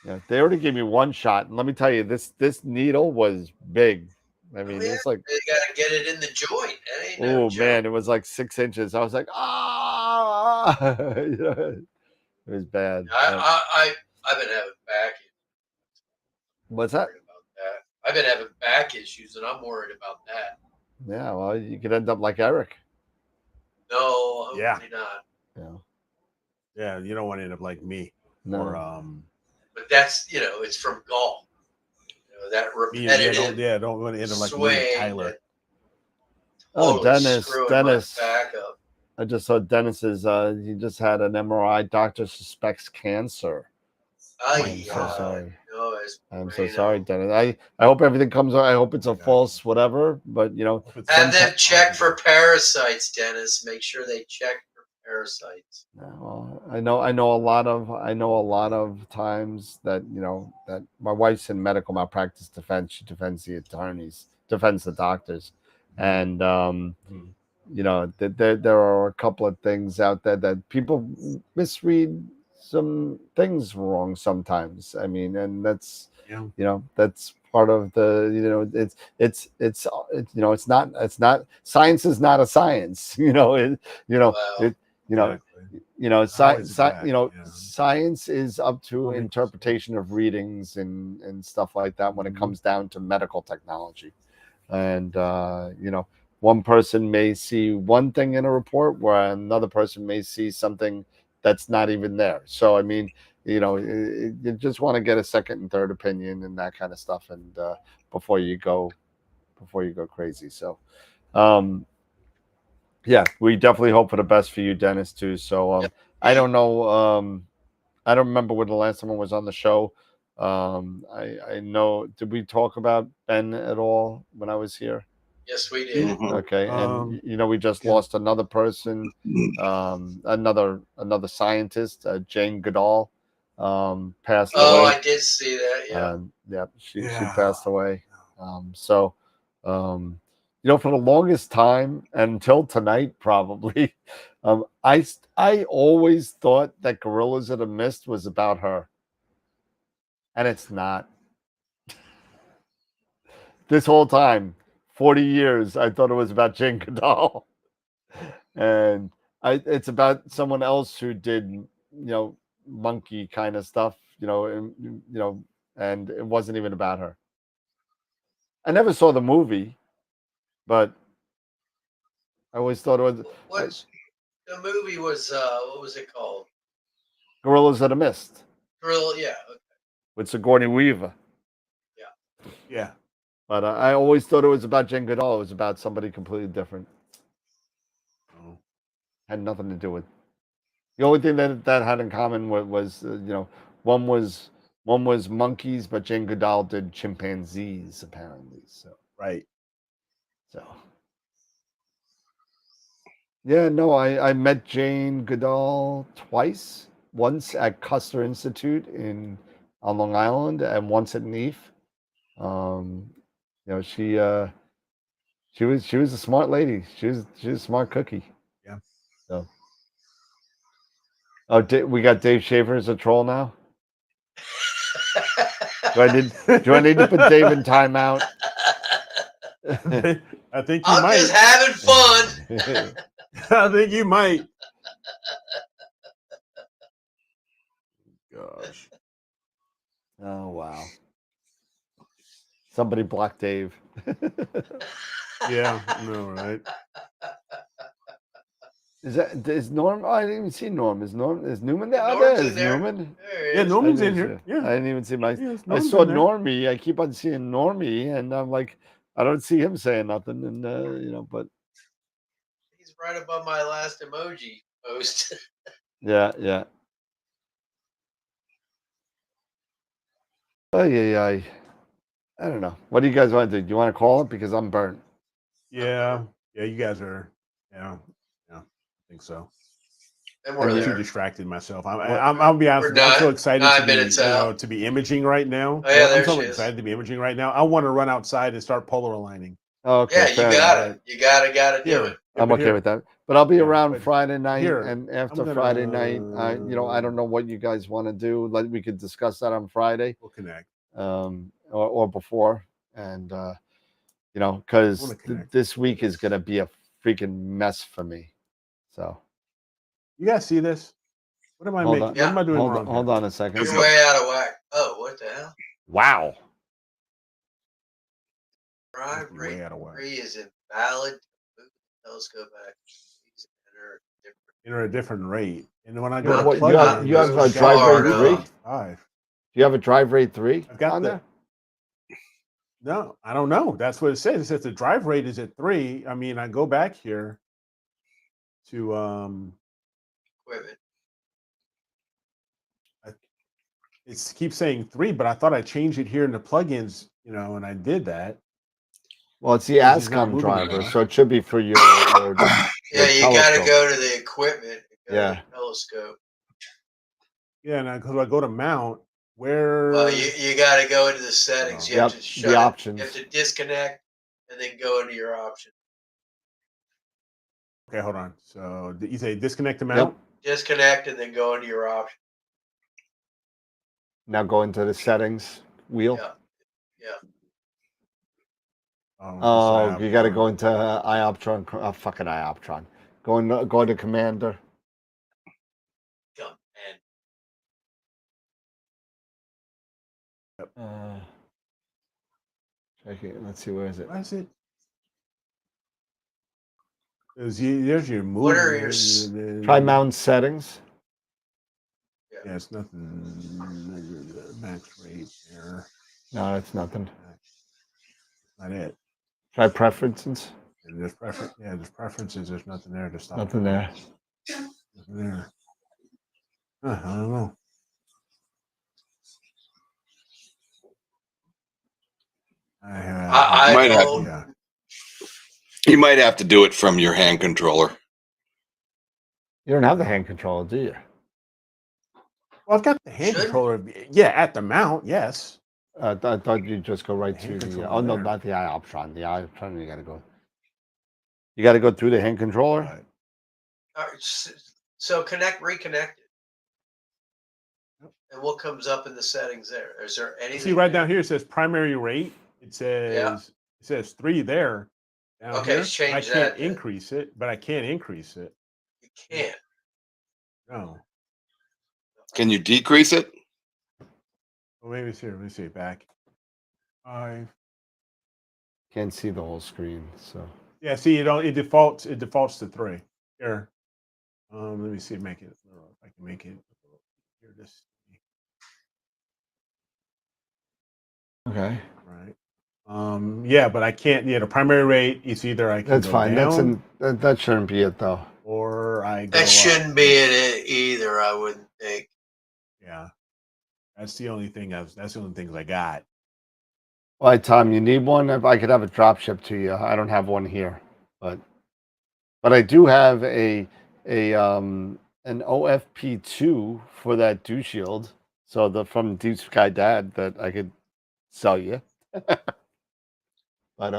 Yeah, they already gave me one shot, and let me tell you, this needle was big. I mean, it's like you gotta get it in the joint. Oh man, it was like 6 inches. I was like, ah, it was bad. I've been having back issues. What's that? I've been having back issues, and I'm worried about that. Yeah, well, you could end up like Eric. No, hopefully not. Yeah, you don't want to end up like me. No. Or but that's it's from golf. That repetitive. Don't want to end up like me, Tyler. Dennis. I just saw Dennis's. He just had an MRI. Doctor suspects cancer. I'm so sorry. I'm so sorry, Dennis. I hope everything comes out. I hope it's a false whatever. But have them check for parasites, Dennis. Make sure they check for parasites. Well, I know a lot of times that that my wife's in medical malpractice defense. She defends the attorneys, defends the doctors, and there are a couple of things out there that people misread some things wrong sometimes. I mean, and that's that's part of the it's not science is not a science. Science is up to interpretation of readings and stuff like that when it comes down to medical technology. And one person may see one thing in a report where another person may see something that's not even there. So I mean, you just want to get a second and third opinion and that kind of stuff, and before you go crazy. So, yeah, we definitely hope for the best for you, Dennis, too. So, I don't know. I don't remember when the last time I was on the show. I know. Did we talk about Ben at all when I was here? Yes, we did. Okay, and we just lost another person, another scientist, Jane Goodall, passed away. Oh, I did see that. Yeah. She passed away. So, for the longest time until tonight, probably, I always thought that Gorillas of the Mist was about her, and it's not. This whole time, 40 years, I thought it was about Jane Goodall. And it's about someone else who did, monkey kind of stuff, and it wasn't even about her. I never saw the movie, but I always thought it was. The movie was, what was it called? Gorillas of the Mist. Yeah. Okay. With Sigourney Weaver. Yeah. But I always thought it was about Jane Goodall. It was about somebody completely different. Had nothing to do with. The only thing that had in common was one was monkeys, but Jane Goodall did chimpanzees apparently. So right. So yeah, no, I met Jane Goodall twice. Once at Custer Institute on Long Island, and once at NEAF. She was a smart lady. She was a smart cookie. Yeah. So. Oh, we got Dave Shaver as a troll now. Do I need to put Dave in timeout? I think you I'm might. just having fun. I think you might. Gosh. Oh wow. Somebody block Dave. Yeah, no, right. Is Norm? Oh, I didn't even see Norm. Is Newman there? Yeah, Oh, there Norm's is in there. Newman. Yeah, Norman's in here. Yeah. I didn't even see Yeah, I Norm's saw in there. Normie. I keep on seeing Normie, and I'm like, I don't see him saying nothing, and but He's right above my last emoji post. yeah. Oh yeah. I don't know. What do you guys want to do? Do you want to call it? Because I'm burnt. Yeah, you guys are. Yeah, I think so. And we're I'm there. too distracted myself. I'll be honest. I'm so excited 9 minutes out. to be imaging right now. Oh, yeah, I'm so she is. excited to be imaging right now. I want to run outside and start polar aligning. Okay, Yeah, you got it. You got to do it. I'm okay with that. But I'll be around but Friday night, here, and after Friday night, I don't know what you guys want to do. We could discuss that on Friday. We'll connect. Or before, and because this week is gonna be a freaking mess for me. So you guys see this? What am I making? What am I doing wrong? Hold on a second. You're way out of whack. Oh, what the hell? Wow. Drive rate 3 is invalid. Move the telescope back. Enter a different rate. And when I go to plug you have a drive rate 3? 5. Do you have a drive rate 3? I've got that. No, I don't know. That's what it says. It says the drive rate is at 3. I mean, I go back here to equipment. It keeps saying 3, but I thought I changed it here in the plugins, and I did that. Well, it's the ASCOM driver, so it should be for your yeah, you got to go to the equipment. Yeah. Telescope. Yeah, and because I go to mount, where? Well, you got to go into the settings. You have to shut the options. You have to disconnect and then go into your option. Okay, hold on. So you say disconnect the mount? Yep. Disconnect and then go into your option. Now go into the settings wheel. Yeah. Oh, you got to go into Ioptron. Fucking Ioptron. Go to Commander. Let's see, where is it? Why is it? There's your movie. What are your try mount settings? Yeah. Yeah, it's nothing. Max rate there. No, that's nothing. Not it. Try preferences. And there's preference. Yeah, there's preferences. There's nothing there to stop. Nothing there. Nothing there. I don't know. I might have- own. Yeah. You might have to do it from your hand controller. You don't have the hand controller, do you? Well, I've got the hand Should. controller. Yeah, at the mount, yes. I thought you'd just go right The to hand the. controller Oh no, there. not the iOptron. The iOptron, you gotta go. You gotta go through the hand controller. Right. All right, so reconnect it. And what comes up in the settings there? Is there anything? See right down here it says primary rate. It says 3 there. Down Okay, here. change I that can't then. increase it, but I can't increase it. You can't. No. Can you decrease it? Well, maybe it's here. Let me see. Back. 5. Can't see the whole screen, so. Yeah, see, it defaults to 3. Here. Let me see, make it. If I can make it here. This. Okay. Right. Yeah, but I can't. Yeah, the primary rate is either I can That's go fine. down, That shouldn't be it though. or I go That up. shouldn't be it either, I wouldn't think. Yeah, that's the only thing. That's the only things I got. All right, Tom, you need one. If I could have a drop ship to you, I don't have one here, but I do have an OFP2 for that dew shield. So from Deep Sky Dad that I could sell you. But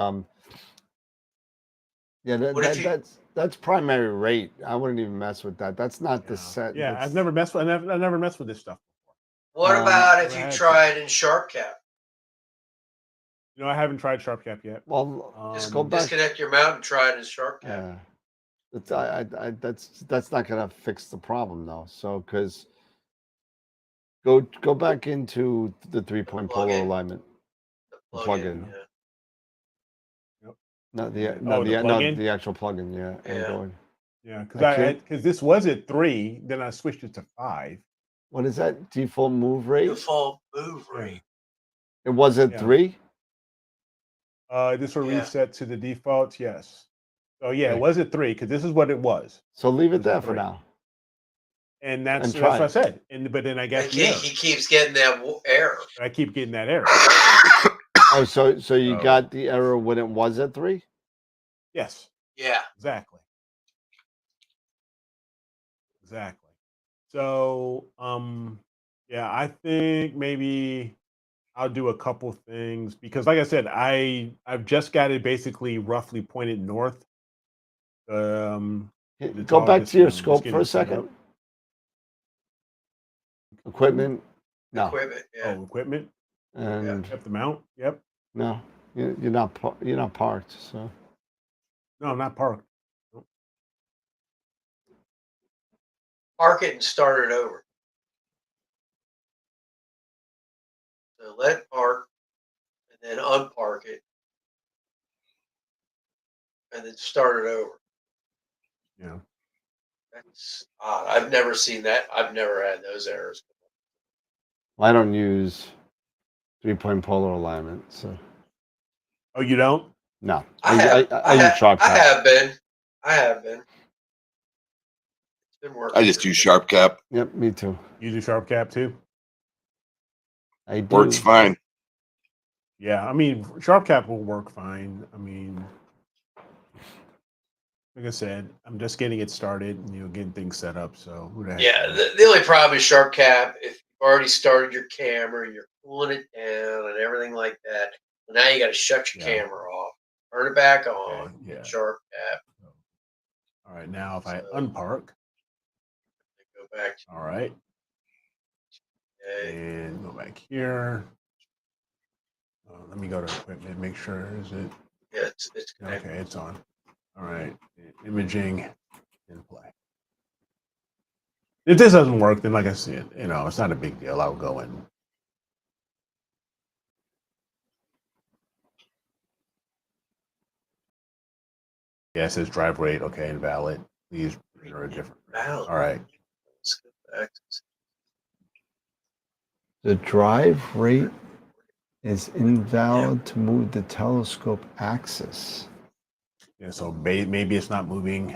yeah, What if you- that's primary rate. I wouldn't even mess with that. That's not the Yeah. set. Yeah, that's- I've never messed with this stuff before. What about if never you had to. tried in Sharp Cap? I haven't tried Sharp Cap yet. Well, Just go back. disconnect your mount and try it in Sharp Cap. Yeah, that's not gonna fix the problem though. So because go back into the 3-point polar Plug-in. alignment. The plug-in. Yeah. No, the plug-in? the actual plugin. Yeah, Yeah. Android. Yeah, I because this was at 3, then I switched it to 5. What is that default move rate? Default move rate. It was at Yeah. 3. This will Yeah. reset to the default. Yes. So yeah, Okay. it was at 3 because this is what it was, So leave it Was it there for 3? now. and that's And that's try what I it. said. But then I got the error. He keeps getting that error. I keep getting that error. Oh, so you So- got the error when it was at 3? Yes. Yeah. Exactly. So, yeah, I think maybe I'll do a couple things because, like I said, I've just got it basically roughly pointed north. It's Go all back just, to your just scope getting for a set second. up. Equipment. No. Equipment. Yeah. Oh, equipment. And Yep, the mount. Yep. no, you're not parked. So No, I'm not parked. Park it and start it over. So let it park and then unpark it and then start it over. Yeah. That's odd. I've never seen that. I've never had those errors. I don't use 3-point polar alignment. So Oh, you don't? no, I use Sharp I Cap. have been. It's been working. I just use Sharp Cap. Yep, me too. You do Sharp Cap too? I do. Works fine. Yeah, I mean, Sharp Cap will work fine. I mean, like I said, I'm just getting it started, getting things set up. So who the heck Yeah, knows? the only problem is Sharp Cap. If you've already started your camera and you're cooling it down and everything like that, well, now you got to shut your Yeah. camera off, turn it back on. Okay, yeah. Sharp Cap. All right, now if I So- unpark, Go back. all right, Okay. and go back here. Let me go to equipment, make sure, is it? Yeah, it's connected. Okay, it's on. All right, imaging in play. If this doesn't work, then like I said, it's not a big deal. I'll go in. Yeah, it says drive rate. Okay, invalid. These are different. Valid. All right. Let's go back. The drive rate is invalid to move the telescope axis. Yeah, so maybe it's not moving.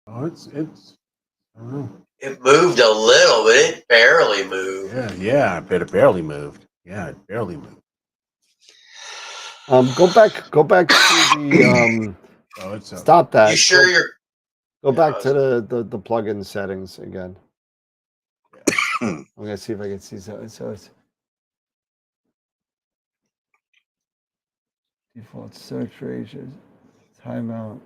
Oh, it's. I don't know. It moved a little, but it barely moved. Yeah, but it barely moved. Yeah, it barely moved. Go back to the Oh, it's stop that. You sure you're? Go back to the plugin settings again. I'm gonna see if I can see so it's default search ranges, timeout.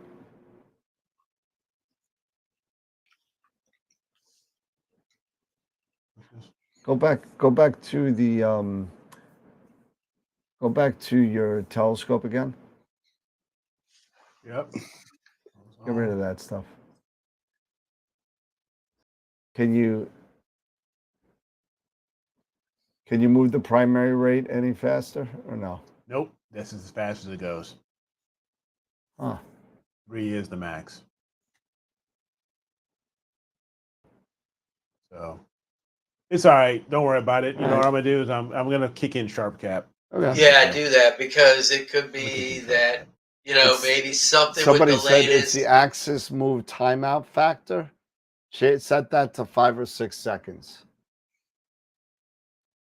Go back to the go back to your telescope again. Yep. Get rid of that stuff. Can you move the primary rate any faster or no? Nope. This is as fast as it goes. Huh. 3 is the max. So it's all right. Don't worry about it. You know what I'm gonna do is I'm gonna kick in sharp cap. Okay. Yeah, do that because it could be that maybe something. Somebody with the said latest. it's the axis move timeout factor. Set that to 5 or 6 seconds.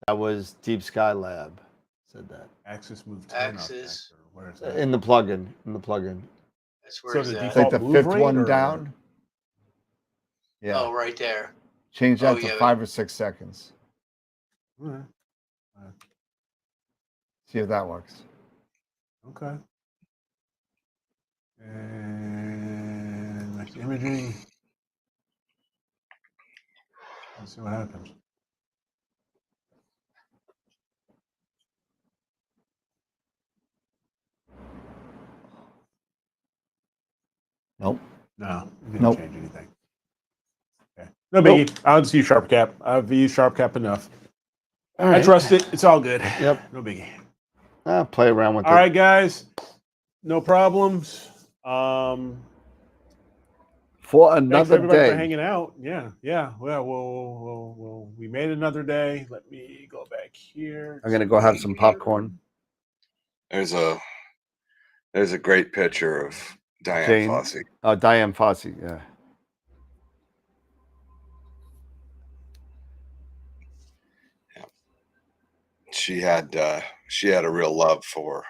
That was Deep Sky Lab said that. Axis move Axis. Where is that? In the plugin. That's where So it's the at. It's like the Move fifth rate, one or- down. Yeah. Oh, right there. Change that Oh, to yeah, 5 or 6 seconds. All right. See if that works. Okay. And next imaging. Let's see what happens. Nope. No, it didn't Nope. change anything. Okay. No biggie. I'll just use sharp cap. I've used sharp cap enough. All right. I trust it. It's all good. Yep. No biggie. Play around with it. All right, guys. No problems. For Thanks another everybody day. for hanging out. Yeah. Well, we made another day. Let me go back here. I'm gonna go have some popcorn. There's a great picture of Diane Jane. Fossey. Oh, Diane Fossey. Yeah. She had a real love for,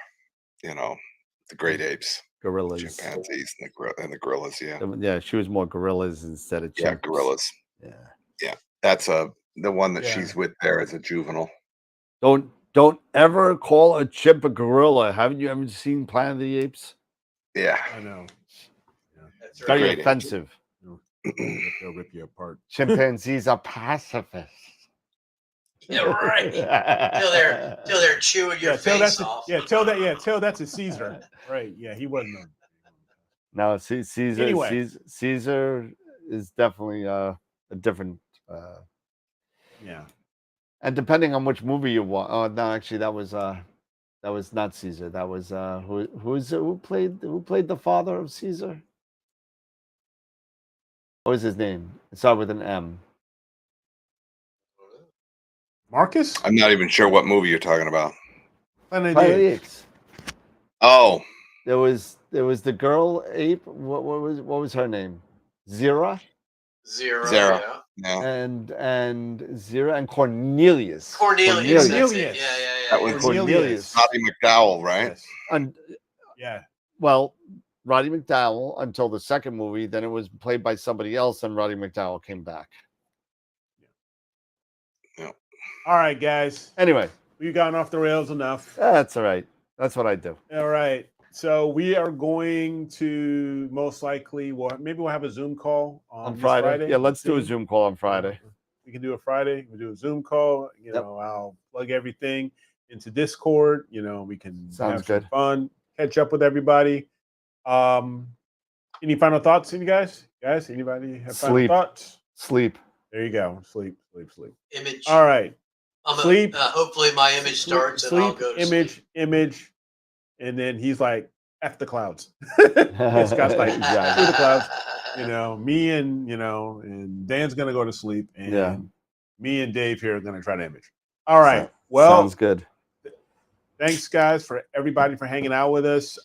the great apes, Gorillas. chimpanzees, and the gorillas. Yeah, Yeah, she was more gorillas instead of chimps. yeah, gorillas. Yeah. That's the one that she's with there as a juvenile. Don't ever call a chimp a gorilla. Haven't you ever seen Planet of the Apes? Yeah, I know. That's Very right. Great offensive. They'll rip you apart. Chimpanzees are pacifists. Yeah, right. Till they're chewing your face off. Tell that's a Caesar. Right. Yeah, he wasn't. No, Caesar. Anyway. Caesar is definitely a different. Yeah. And depending on which movie you want. Oh no, actually, that was not Caesar. That was who played the father of Caesar? What was his name? It started with an M. Marcus? I'm not even sure what movie you're talking about. Planet of Planet the of the Apes. Apes. Oh, There was the girl ape. What was her name? Zira Zero. Zara. Yeah. Yeah, and Zira and Cornelius. Cornelius. That's it. Cornelius. Yeah. that was Cornelius. Roddy McDowell, right? Yes. And Yeah. well, Roddy McDowell until the second movie. Then it was played by somebody else, and Roddy McDowell came back. All right, guys. Anyway, We've gotten off the rails enough. that's all right. That's what I do. All right. So we are going to most likely, maybe we'll have a Zoom call On this Friday. Yeah, let's do a See? Zoom call on Friday. We can do a Friday. We do a Zoom call. Yep. I'll plug everything into Discord. We can Sounds have some good. fun, catch up with everybody. Any final thoughts, you guys? Guys, anybody have final Sleep. thoughts? Sleep. There you go. Sleep. Image. All right. Sleep. Hopefully my image starts and I'll go to sleep. image. And then he's like, F the clouds. Scott's like, Exactly. screw the clouds. Me and and Dan's gonna go to sleep, and me and Dave here are gonna try to image. All right. Well, sounds good. Thanks, guys, for everybody for hanging out with us.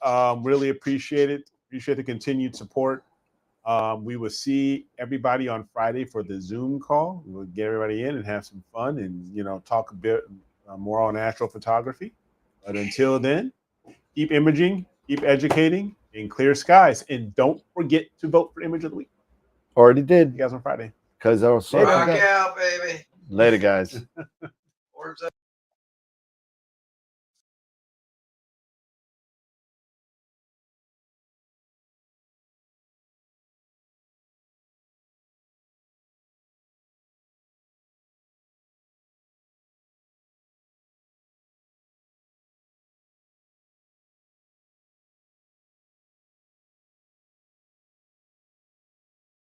Really appreciate it. Appreciate the continued support. We will see everybody on Friday for the Zoom call. We'll get everybody in and have some fun and talk a bit more on astrophotography. But until then, keep imaging, keep educating, and clear skies. And don't forget to vote for Image of the Week. Already See did. you guys on Friday. Because I'll Rock out, baby. Later, guys. Words up.